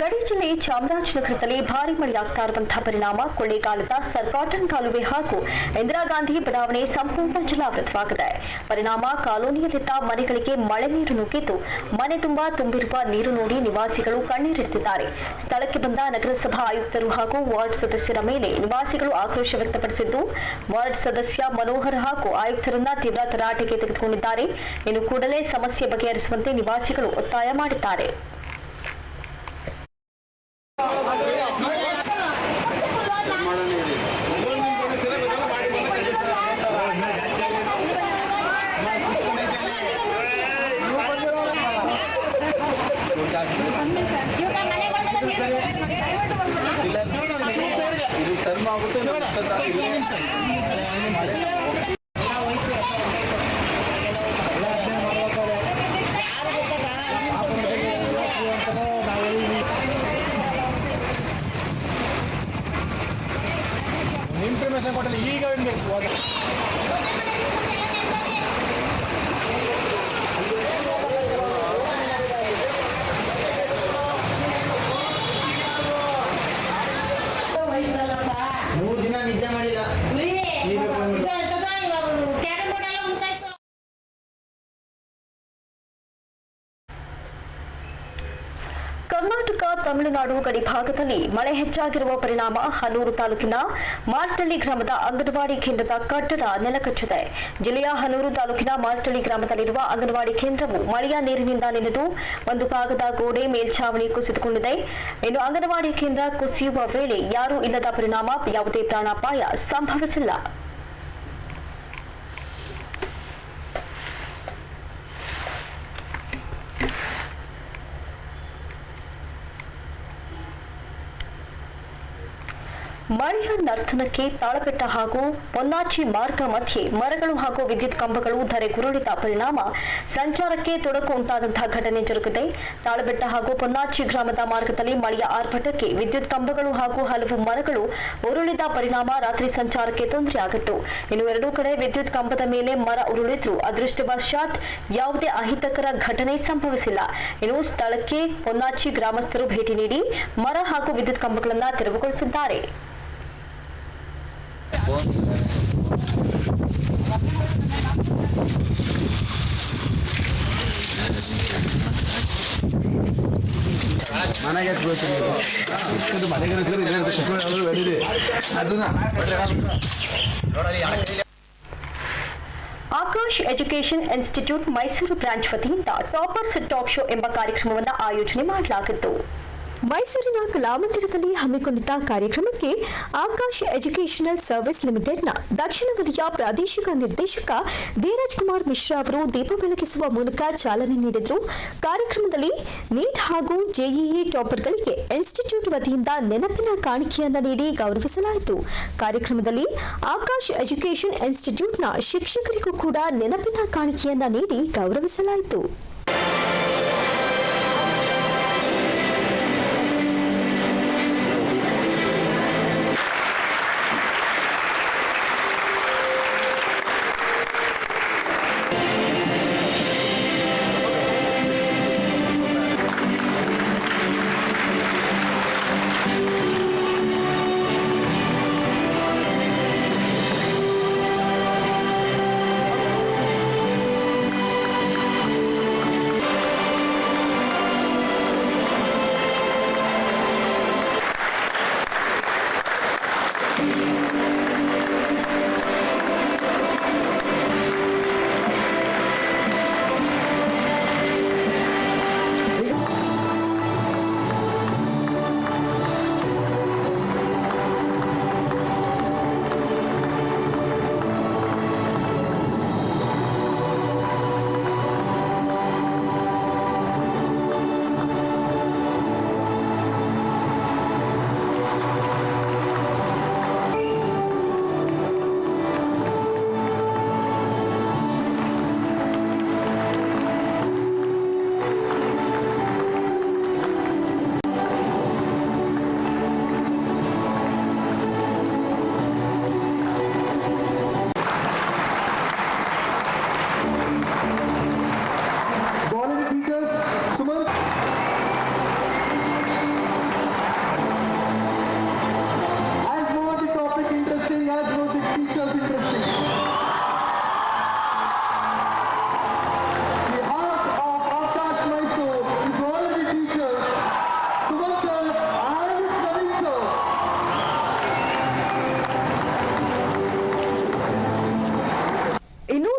ಮಂಡ್ಯ ಜಿಲ್ಲೆ ಚಾಮರಾಜನಗರದಲ್ಲಿ ಭಾರಿ ಮಳೆಯಾಗ್ತಾ ಇರುವಂತಹ ಪರಿಣಾಮ ಕೊಳ್ಳೇಗಾಲದ ಸರ್ ಕಾಟನ್ ಕಾಲುವೆ ಹಾಗೂ ಇಂದಿರಾ ಗಾಂಧಿ ಬಡಾವಣೆ ಸಂಪೂರ್ಣ ಜಲಾವೃತವಾಗಿದೆ. ಪರಿಣಾಮ ಕಾಲೋನಿಯಲ್ಲಿದ್ದ ಮನೆಗಳಿಗೆ ಮಳೆ ನೀರು ನುಗ್ಗಿದ್ದು ಮನೆ ತುಂಬಾ ತುಂಬಿರುವ ನೀರು ನೋಡಿ ನಿವಾಸಿಗಳು ಕಣ್ಣೀರಿಡುತ್ತಿದ್ದಾರೆ. ಸ್ಥಳಕ್ಕೆ ಬಂದ ನಗರಸಭಾ ಆಯುಕ್ತರು ಹಾಗೂ ವಾರ್ಡ್ ಸದಸ್ಯರ ಮೇಲೆ ನಿವಾಸಿಗಳು ಆಕ್ರೋಶ ವ್ಯಕ್ತಪಡಿಸಿದ್ದು, ವಾರ್ಡ್ ಸದಸ್ಯ ಮನೋಹರ್ ಹಾಗೂ ಆಯುಕ್ತರನ್ನ ತೀವ್ರ ತರಾಟೆಗೆ ತೆಗೆದುಕೊಂಡಿದ್ದಾರೆ. ಇನ್ನು ಕೂಡಲೇ ಸಮಸ್ಯೆ ಬಗೆಹರಿಸುವಂತೆ ನಿವಾಸಿಗಳು ಒತ್ತಾಯ ಮಾಡಿದ್ದಾರೆ. ಇನ್ಫಾರ್ಮೇಶನ್ ಕೊಟ್ಟಲ್ಲ ಈಗ ಮೂರು ದಿನ ನಿದ್ದೆ ಮಾಡಿಲ್ಲ. ಕರ್ನಾಟಕ ತಮಿಳುನಾಡು ಗಡಿ ಭಾಗದಲ್ಲಿ ಮಳೆ ಹೆಚ್ಚಾಗಿರುವ ಪರಿಣಾಮ ಹನೂರು ತಾಲೂಕಿನ ಮಾರ್ಟಳ್ಳಿ ಗ್ರಾಮದ ಅಂಗನವಾಡಿ ಕೇಂದ್ರದ ಕಟ್ಟಡ ನೆಲಕಚ್ಚಿದೆ. ಜಿಲ್ಲೆಯ ಹನೂರು ತಾಲೂಕಿನ ಮಾರ್ಟಳ್ಳಿ ಗ್ರಾಮದಲ್ಲಿರುವ ಅಂಗನವಾಡಿ ಕೇಂದ್ರವು ಮಳೆಯ ನೀರಿನಿಂದ ನೆನೆದು ಒಂದು ಭಾಗದ ಗೋಡೆ ಮೇಲ್ಛಾವಣಿ ಕುಸಿದುಕೊಂಡಿದೆ. ಇನ್ನು ಅಂಗನವಾಡಿ ಕೇಂದ್ರ ಕುಸಿಯುವ ವೇಳೆ ಯಾರೂ ಇಲ್ಲದ ಪರಿಣಾಮ ಯಾವುದೇ ಪ್ರಾಣಾಪಾಯ ಸಂಭವಿಸಿಲ್ಲ. ಮಳೆಯ ನರ್ತನಕ್ಕೆ ತಾಳಬೆಟ್ಟ ಹಾಗೂ ಪೊನ್ನಾಚಿ ಮಾರ್ಗ ಮಧ್ಯೆ ಮರಗಳು ಹಾಗೂ ವಿದ್ಯುತ್ ಕಂಬಗಳು ಧರೆಗುರುಳಿದ ಪರಿಣಾಮ ಸಂಚಾರಕ್ಕೆ ತೊಡಕು ಉಂಟಾದಂತಹ ಘಟನೆ ಜರುಗಿದೆ. ತಾಳಬೆಟ್ಟ ಹಾಗೂ ಪೊನ್ನಾಚಿ ಗ್ರಾಮದ ಮಾರ್ಗದಲ್ಲಿ ಮಳೆಯ ಆರ್ಭಟಕ್ಕೆ ವಿದ್ಯುತ್ ಕಂಬಗಳು ಹಾಗೂ ಹಲವು ಮರಗಳು ಉರುಳಿದ ಪರಿಣಾಮ ರಾತ್ರಿ ಸಂಚಾರಕ್ಕೆ ತೊಂದರೆಯಾಗಿತ್ತು. ಇನ್ನು ಎರಡೂ ಕಡೆ ವಿದ್ಯುತ್ ಕಂಬದ ಮೇಲೆ ಮರ ಉರುಳಿದ್ರು ಅದೃಷ್ಟವಶಾತ್ ಯಾವುದೇ ಅಹಿತಕರ ಘಟನೆ ಸಂಭವಿಸಿಲ್ಲ. ಇನ್ನು ಸ್ಥಳಕ್ಕೆ ಪೊನ್ನಾಚಿ ಗ್ರಾಮಸ್ಥರು ಭೇಟಿ ನೀಡಿ ಮರ ಹಾಗೂ ವಿದ್ಯುತ್ ಕಂಬಗಳನ್ನು ತೆರವುಗೊಳಿಸಿದ್ದಾರೆ. Aakash education institute Mysuru branch ವತಿಯಿಂದ ಟಾಪರ್ಸ್ ಟಾಕ್ ಶೋ ಎಂಬ ಕಾರ್ಯಕ್ರಮವನ್ನು ಆಯೋಜನೆ ಮಾಡಲಾಗಿತ್ತು. ಮೈಸೂರಿನ ಕಲಾಮಂದಿರದಲ್ಲಿ ಹಮ್ಮಿಕೊಂಡಿದ್ದ ಕಾರ್ಯಕ್ರಮಕ್ಕೆ ಆಕಾಶ್ ಎಜುಕೇಷನಲ್ ಸರ್ವಿಸ್ ಲಿಮಿಟೆಡ್ನ ದಕ್ಷಿಣ ವಲಯ ಪ್ರಾದೇಶಿಕ ನಿರ್ದೇಶಕ ಧೀರಜ್ ಕುಮಾರ್ ಮಿಶ್ರಾ ಅವರು ದೀಪ ಬೆಳಗಿಸುವ ಮೂಲಕ ಚಾಲನೆ ನೀಡಿದರು. ಕಾರ್ಯಕ್ರಮದಲ್ಲಿ ನೀಟ್ ಹಾಗೂ ಜೆಇಇ ಟಾಪರ್ಗಳಿಗೆ ಇನ್ಸ್ಟಿಟ್ಯೂಟ್ ವತಿಯಿಂದ ನೆನಪಿನ ಕಾಣಿಕೆಯನ್ನು ನೀಡಿ ಗೌರವಿಸಲಾಯಿತು. ಕಾರ್ಯಕ್ರಮದಲ್ಲಿ ಆಕಾಶ್ ಎಜುಕೇಷನ್ ಇನ್ಸ್ಟಿಟ್ಯೂಟ್ನ ಶಿಕ್ಷಕರಿಗೂ ಕೂಡ ನೆನಪಿನ ಕಾಣಿಕೆಯನ್ನು ನೀಡಿ ಗೌರವಿಸಲಾಯಿತು.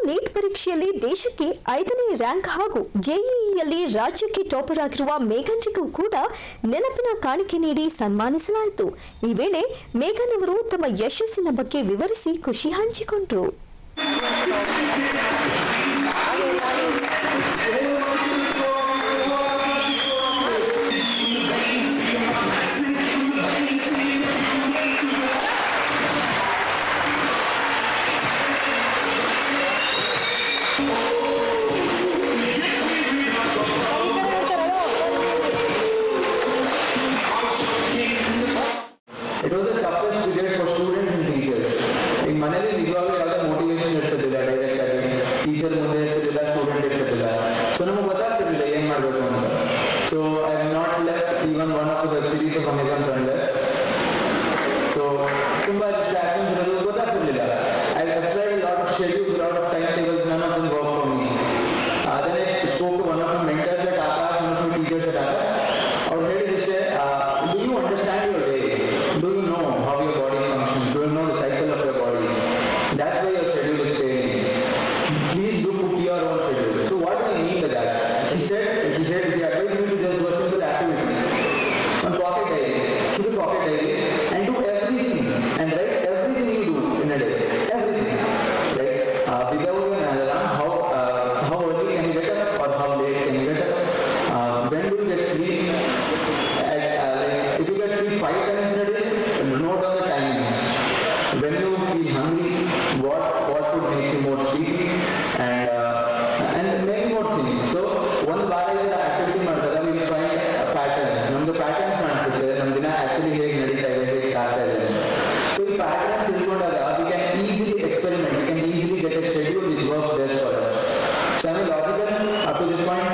ನೀಟ್ ಪರೀಕ್ಷೆಯಲ್ಲಿ ದೇಶಕ್ಕೆ 5ನೇ ರ್ಯಾಂಕ್ ಹಾಗೂ ಜೆಇಇಯಲ್ಲಿ ರಾಜ್ಯಕ್ಕೆ ಟಾಪರ್ ಆಗಿರುವ ಮೇಘನ್ರಿಗೂ ಕೂಡ ನೆನಪಿನ ಕಾಣಿಕೆ ನೀಡಿ ಸನ್ಮಾನಿಸಲಾಯಿತು. ಈ ವೇಳೆ ಮೇಘನ್ ಅವರು ತಮ್ಮ ಯಶಸ್ಸಿನ ಬಗ್ಗೆ ವಿವರಿಸಿ ಖುಷಿ ಹಂಚಿಕೊಂಡರು. It was the toughest period for students and teachers. ಈಗ ಮನೇಲಿ ನಿಜವಾಗ್ಲೂ ಯಾವುದೇ ಮೋಟಿವೇಶನ್ ಇರ್ತಿರ್ಲಿಲ್ಲ, ಡೈರೆಕ್ಟ್ ಆಗಿ ಟೀಚರ್ ಮುಂದೆ ಇರ್ತಿರ್ಲಿಲ್ಲ, ಸ್ಟೂಡೆಂಟ್ ಇರ್ತಿರ್ಲಿಲ್ಲ. ಸೊ ನಮಗೆ ಗೊತ್ತಾಗ್ತಿರ್ಲಿಲ್ಲ ಏನ್ ಮಾಡಬೇಕು ಅಂತ. So I have not left even one of the web series of Amazon friend. So ತುಂಬಾ ಡಿಸ್ಟ್ರಾಕ್ಷನ್ಸ್ ಇರೋದು ಗೊತ್ತಾಗ್ತಿರ್ಲಿಲ್ಲ. I applied lot of schedules, lot of time tables, ನನ್ of them work for me. ಅದನ್ನೇ spoke to one of my mentors at Aakash, one of my teachers at Aakash. ಅವ್ರು ಹೇಳಿದಷ್ಟೇ, do you understand your day? Do you know how your body functions? Do you know the cycle of your body? That's why your schedule is changing. Please do put your own schedule. So what do I mean by that? He said, he advised me to just do a simple activity. One pocket diary. Keep a pocket diary and do everything. And write everything you do in a day. Everything. Right? Without an alarm, how early can you get up or how late can you get up? When do you get sleep? If you get sleep 5 times a day, note down the timings. When you feel hungry, what food makes you more sleepy, and many more things. So one ವಾರದಿಂದ ಆಕ್ಟಿವಿಟಿ ಮಾಡಿದಾಗ we find patterns. ನಮ್ದು ಪ್ಯಾಟರ್ನ್ಸ್ ಮಾಡ್ತಿದ್ರೆ ನಮ್ಮ ದಿನ ಆಕ್ಚುಲಿ ಹೇಗೆ ನಡೀತಾ ಇದೆ, ಹೇಗೆ ಸಾಗ್ತಾ ಇದೆ. ಸೊ ಈ ಪ್ಯಾಟರ್ನ್ ತಿಳ್ಕೊಂಡಾಗ we can easily experiment, we can easily get a schedule which works best for us. So am I logical up to this point?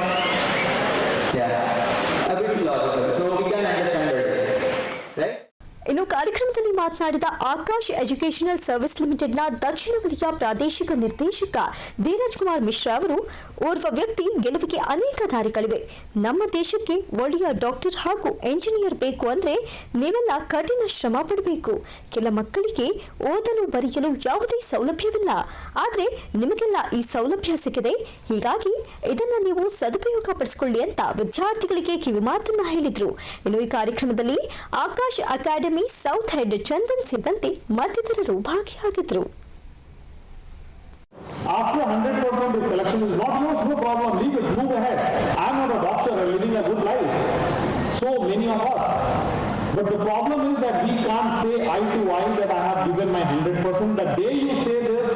Yeah, a bit logical. So we can understand it, right? ಇನ್ನು ಕಾರ್ಯಕ್ರಮದಲ್ಲಿ ಮಾತನಾಡಿದ ಆಕಾಶ್ ಎಜುಕೇಷನಲ್ ಸರ್ವಿಸ್ ಲಿಮಿಟೆಡ್ನ ದಕ್ಷಿಣ ವಲಯ ಪ್ರಾದೇಶಿಕ ನಿರ್ದೇಶಕ ಧೀರಜ್ ಕುಮಾರ್ ಮಿಶ್ರಾ ಅವರು, ಓರ್ವ ವ್ಯಕ್ತಿ ಗೆಲುವಿಗೆ ಅನೇಕ ದಾರಿಗಳಿವೆ. ನಮ್ಮ ದೇಶಕ್ಕೆ ಒಳ್ಳೆಯ ಡಾಕ್ಟರ್ ಹಾಗೂ ಎಂಜಿನಿಯರ್ ಬೇಕು ಅಂದ್ರೆ ನೀವೆಲ್ಲ ಕಠಿಣ ಶ್ರಮ ಪಡಬೇಕು. ಕೆಲ ಮಕ್ಕಳಿಗೆ ಓದಲು ಬರೆಯಲು ಯಾವುದೇ ಸೌಲಭ್ಯವಿಲ್ಲ, ಆದ್ರೆ ನಿಮಗೆಲ್ಲ ಈ ಸೌಲಭ್ಯ ಸಿಕ್ಕಿದೆ. ಹೀಗಾಗಿ ಇದನ್ನ ನೀವು ಸದುಪಯೋಗ ಪಡಿಸಿಕೊಳ್ಳಿ ಅಂತ ವಿದ್ಯಾರ್ಥಿಗಳಿಗೆ ಕಿವಿಮಾತನ್ನ ಹೇಳಿದ್ರು. ಇನ್ನು ಈ ಕಾರ್ಯಕ್ರಮದಲ್ಲಿ Akash academy south head Chandan ಸೇರಿದಂತೆ ಮತ್ತಿತರರು ಭಾಗಿಯಾಗಿದ್ದರು. After 100% if selection is not yours, no problem, leave it, move ahead. I am not a doctor, I am living a good life. So many of us. But the problem is that we can't say eye to eye that I have given my 100%. The day you say this,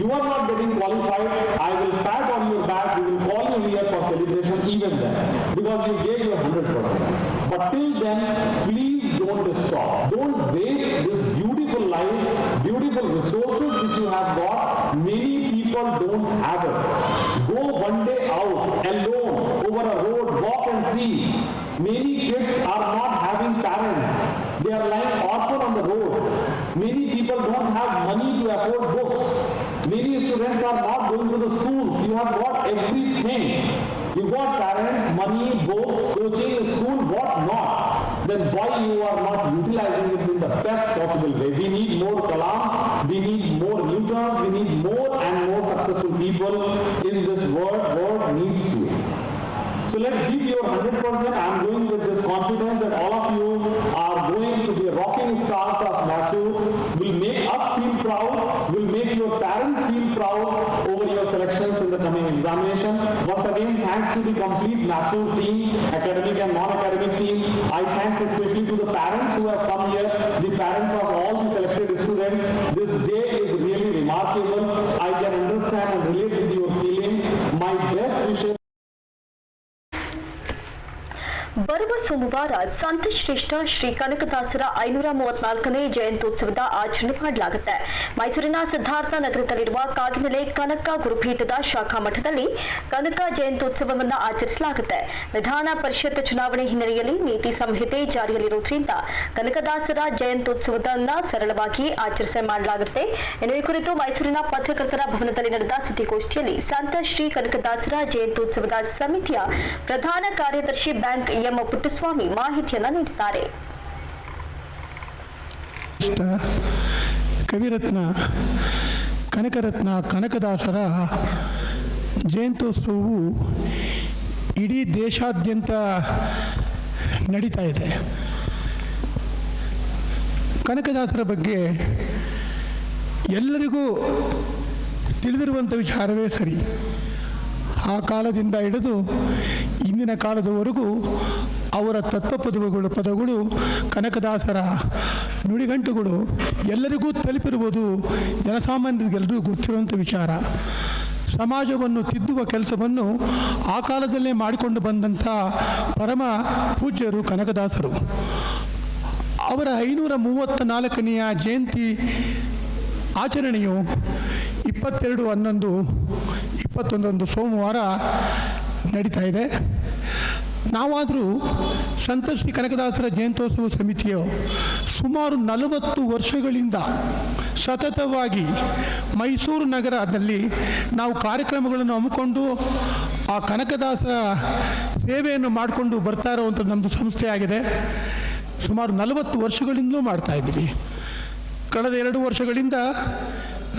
you are not getting qualified, I will pat on your back, we will call you here for celebration even then. Because you gave your 100%. But till then, please don't stop. Don't waste this beautiful life, beautiful resources which you have got. Many people don't have it. Go one day out alone over a road, walk and see. Many kids are not having parents. They are lying orphan on the road. Many people don't have money to afford books. Many students are not going to the schools. You have got everything. You got parents, money, books, coaching, school, what not? Then why you are not utilizing it in the best possible way? We need more Kalams, we need more Newtons, we need more and more successful people in this world. World needs you. So let's give your 100%. I am going with this confidence that all of you are going to be rocking stars of NASU, will make us feel proud, will make your parents feel proud over your selections in the coming examination. Once again, thanks to the complete NASU team, academic and non-academic team. I thanks especially to the parents who have come here, the parents of all the selected students. This day is really remarkable. I can understand and relate with your feelings. My best wishes. ಬರುವ ಸೋಮವಾರ ಸಂತ ಶ್ರೇಷ್ಠ ಶ್ರೀ ಕನಕದಾಸರ 534ನೇ ಜಯಂತ್ಯೋತ್ಸವದ ಆಚರಣೆ ಮಾಡಲಾಗುತ್ತೆ. ಮೈಸೂರಿನ ಸಿದ್ಧಾರ್ಥ ನಗರದಲ್ಲಿರುವ ಕಾಗಿನೆಲೆ ಕನಕ ಗುರುಪೀಠದ ಶಾಖಾ ಮಠದಲ್ಲಿ ಕನಕ ಜಯಂತ್ಯೋತ್ಸವವನ್ನು ಆಚರಿಸಲಾಗುತ್ತೆ. ವಿಧಾನ ಪರಿಷತ್ ಚುನಾವಣೆ ಹಿನ್ನೆಲೆಯಲ್ಲಿ ನೀತಿ ಸಂಹಿತೆ ಜಾರಿಯಲ್ಲಿರುವುದರಿಂದ ಕನಕದಾಸರ ಜಯಂತ್ಯೋತ್ಸವವನ್ನು ಸರಳವಾಗಿ ಆಚರಿಸೆ ಮಾಡಲಾಗುತ್ತೆ. ಇನ್ನು ಈ ಕುರಿತು ಮೈಸೂರಿನ ಪತ್ರಕರ್ತರ ಭವನದಲ್ಲಿ ನಡೆದ ಸುದ್ದಿಗೋಷ್ಠಿಯಲ್ಲಿ ಸಂತ ಶ್ರೀ ಕನಕದಾಸರ ಜಯಂತ್ಯೋತ್ಸವದ ಸಮಿತಿಯ ಪ್ರಧಾನ ಕಾರ್ಯದರ್ಶಿ ಬ್ಯಾಂಕ್ ಎಂ ಪುಟ್ಟಸ್ವಾಮಿ ಮಾಹಿತಿಯನ್ನು ನೀಡಿದ್ದಾರೆ. ಕವಿರತ್ನ ಕನಕರತ್ನ ಕನಕದಾಸರ ಜಯಂತ್ಯೋತ್ಸವವು ಇಡೀ ದೇಶಾದ್ಯಂತ ನಡೀತಾ ಇದೆ. ಕನಕದಾಸರ ಬಗ್ಗೆ ಎಲ್ಲರಿಗೂ ತಿಳಿದಿರುವಂಥ ವಿಚಾರವೇ ಸರಿ. ಆ ಕಾಲದಿಂದ ಹಿಡಿದು ಇಂದಿನ ಕಾಲದವರೆಗೂ ಅವರ ಪದಗಳು ಕನಕದಾಸರ ನುಡಿಗಂಟುಗಳು ಎಲ್ಲರಿಗೂ ತಲುಪಿರುವುದು ಜನಸಾಮಾನ್ಯರಿಗೆಲ್ಲರಿಗೂ ಗೊತ್ತಿರುವಂಥ ವಿಚಾರ. ಸಮಾಜವನ್ನು ತಿದ್ದುವ ಕೆಲಸವನ್ನು ಆ ಕಾಲದಲ್ಲೇ ಮಾಡಿಕೊಂಡು ಬಂದಂಥ ಪರಮ ಪೂಜ್ಯರು ಕನಕದಾಸರು. ಅವರ 534ನೆಯ ಜಯಂತಿ ಆಚರಣೆಯು 22/11/21 ಸೋಮವಾರ ನಡೀತಾ ಇದೆ. ನಾವಾದರೂ ಸಂತ ಶ್ರೀ ಕನಕದಾಸರ ಜಯಂತ್ಯೋತ್ಸವ ಸಮಿತಿಯು ಸುಮಾರು 40 ವರ್ಷಗಳಿಂದ ಸತತವಾಗಿ ಮೈಸೂರು ನಗರದಲ್ಲಿ ನಾವು ಕಾರ್ಯಕ್ರಮಗಳನ್ನು ಹಮ್ಮಿಕೊಂಡು ಆ ಕನಕದಾಸರ ಸೇವೆಯನ್ನು ಮಾಡಿಕೊಂಡು ಬರ್ತಾ ಇರುವಂಥ ನಮ್ಮದು ಸಂಸ್ಥೆಯಾಗಿದೆ. ಸುಮಾರು 40 ವರ್ಷಗಳಿಂದಲೂ ಮಾಡ್ತಾ ಇದ್ದೀವಿ. ಕಳೆದ 2 ವರ್ಷಗಳಿಂದ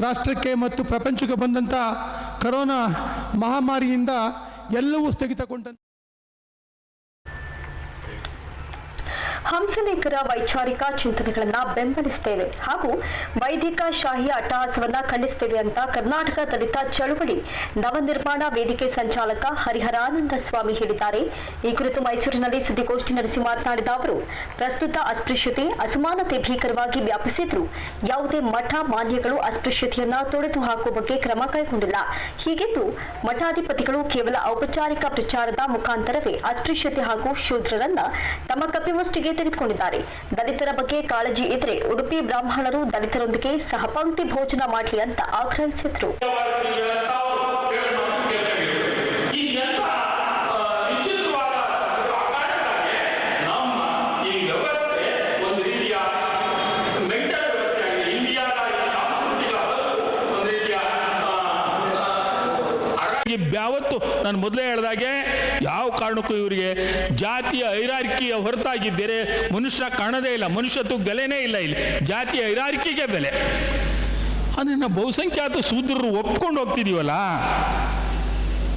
ರಾಷ್ಟ್ರಕ್ಕೆ ಮತ್ತು ಪ್ರಪಂಚಕ್ಕೆ ಬಂದಂಥ ಕರೋನಾ ಮಹಾಮಾರಿಯಿಂದ ಎಲ್ಲವೂ ಸ್ಥಗಿತಗೊಂಡ ಹಂಸಲೇಖರ ವೈಚಾರಿಕ ಚಿಂತನೆಗಳನ್ನು ಬೆಂಬಲಿಸುತ್ತೇವೆ ಹಾಗೂ ವೈದಿಕ ಶಾಹಿ ಅಟ್ಟಹಾಸವನ್ನ ಖಂಡಿಸುತ್ತೇವೆ ಅಂತ ಕರ್ನಾಟಕ ದಲಿತ ಚಳುವಳಿ ನವನಿರ್ಮಾಣ ವೇದಿಕೆ ಸಂಚಾಲಕ ಹರಿಹರಾನಂದ ಸ್ವಾಮಿ ಹೇಳಿದ್ದಾರೆ. ಈ ಕುರಿತು ಮೈಸೂರಿನಲ್ಲಿ ಸುದ್ದಿಗೋಷ್ಠಿ ನಡೆಸಿ ಮಾತನಾಡಿದ ಅವರು, ಪ್ರಸ್ತುತ ಅಸ್ಪೃಶ್ಯತೆ ಅಸಮಾನತೆ ಭೀಕರವಾಗಿ ವ್ಯಾಪಿಸಿದ್ರು ಯಾವುದೇ ಮಠ ಮಾನ್ಯಗಳು ಅಸ್ಪೃಶ್ಯತೆಯನ್ನ ತೊಡೆದು ಹಾಕುವ ಬಗ್ಗೆ ಕ್ರಮ ಕೈಗೊಂಡಿಲ್ಲ. ಹೀಗಿದ್ದು ಮಠಾಧಿಪತಿಗಳು ಕೇವಲ ಔಪಚಾರಿಕ ಪ್ರಚಾರದ ಮುಖಾಂತರವೇ ಅಸ್ಪೃಶ್ಯತೆ ಹಾಗೂ ಶೂದ್ರರನ್ನ ತಮ್ಮ ಕಪಿಮುಷ್ಟಿಗೆ ತೆಗೆದುಕೊಂಡಿದ್ದಾರೆ. ದಲಿತರ ಬಗ್ಗೆ ಕಾಳಜಿ ಇದ್ರೆ ಉಡುಪಿ ಬ್ರಾಹ್ಮಣರು ದಲಿತರೊಂದಿಗೆ ಸಹಪಂಕ್ತಿ ಭೋಜನ ಮಾಡಲಿ ಅಂತ ಆಗ್ರಹಿಸಿದ್ರು. ಯಾವತ್ತು ನಾನು ಮೊದಲೇ ಹೇಳಿದಾಗೆ ಯಾವ ಕಾರಣಕ್ಕೂ ಇವರಿಗೆ ಜಾತಿಯ ಹೈರಾರ್ಕಿಯ ಹೊರತಾಗಿ ಬೇರೆ ಮನುಷ್ಯ ಕಾಣದೇ ಇಲ್ಲ. ಮನುಷ್ಯತ್ವಕ್ಕೆ ಬೆಲೆನೇ ಇಲ್ಲ. ಇಲ್ಲಿ ಜಾತಿಯ ಹೈರಾರ್ಕಿಗೆ ಬೆಲೆ. ಅಂದರೆ ನಾವು ಬಹುಸಂಖ್ಯಾತ ಶೂದ್ರರು ಒಪ್ಕೊಂಡು ಹೋಗ್ತಿದೀವಲ್ಲ,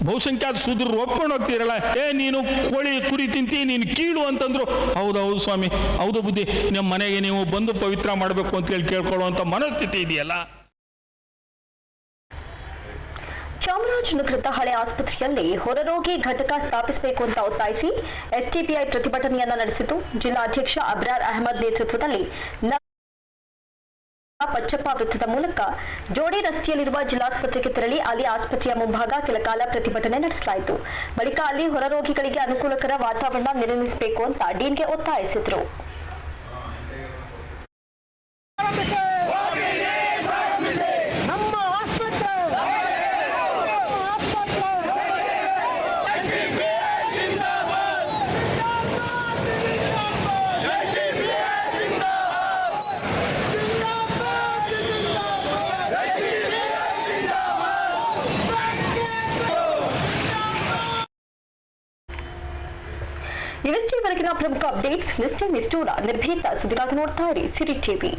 ಬಹುಸಂಖ್ಯಾತ ಶೂದ್ರರು ಒಪ್ಕೊಂಡು ಹೋಗ್ತಿರಲ್ಲ, ನೀನು ಕೋಳಿ ಕುರಿ ತಿಂತಿ, ನೀನು ಕೀಳು ಅಂತಂದ್ರು, ಹೌದು ಸ್ವಾಮಿ, ಹೌದು ಬುದ್ಧಿ, ನಿಮ್ಮ ಮನೆಗೆ ನೀವು ಬಂದು ಪವಿತ್ರ ಮಾಡಬೇಕು ಅಂತೇಳಿ ಕೇಳ್ಕೊಳ್ಳುವಂಥ ಮನಸ್ಥಿತಿ ಇದೆಯಲ್ಲ. ಚಾಮರಾಜನಗರದ ಹಳೆ ಆಸ್ಪತ್ರೆಯಲ್ಲಿ ಹೊರರೋಗಿ ಘಟಕ ಸ್ಥಾಪಿಸಬೇಕು ಅಂತ ಒತ್ತಾಯಿಸಿ ಎಸ್ಟಿಪಿಐ ಪ್ರತಿಭಟನೆಯನ್ನ ನಡೆಸಿತು. ಜಿಲ್ಲಾಧ್ಯಕ್ಷ ಅಬ್ರಾರ್ ಅಹಮದ್ ನೇತೃತ್ವದಲ್ಲಿ ಪಚ್ಚಪ್ಪ ವೃತ್ತದ ಮೂಲಕ ಜೋಡಿ ರಸ್ತೆಯಲ್ಲಿರುವ ಜಿಲ್ಲಾಸ್ಪತ್ರೆಗೆ ತೆರಳಿ ಅಲ್ಲಿ ಆಸ್ಪತ್ರೆಯ ಮುಂಭಾಗ ಕೆಲಕಾಲ ಪ್ರತಿಭಟನೆ ನಡೆಸಲಾಯಿತು. ಬಳಿಕ ಅಲ್ಲಿ ಹೊರರೋಗಿಗಳಿಗೆ ಅನುಕೂಲಕರ ವಾತಾವರಣ ನಿರ್ಮಿಸಬೇಕು ಅಂತ ಡೀನ್ಗೆ ಒತ್ತಾಯಿಸಿದ್ರು. ಇವಷ್ಟೇವರೆಗಿನ ಪ್ರಮುಖ ಅಪ್ಡೇಟ್ಸ್. ನೆಕ್ಸ್ಟ್ ಟೈಮ್ ಇಷ್ಟೂರ ನಿರ್ಭೀತ ಸುದ್ದಿಗಾಗಿ ನೋಡ್ತಾ ಇರಿ ಸಿರಿ ಟಿವಿ.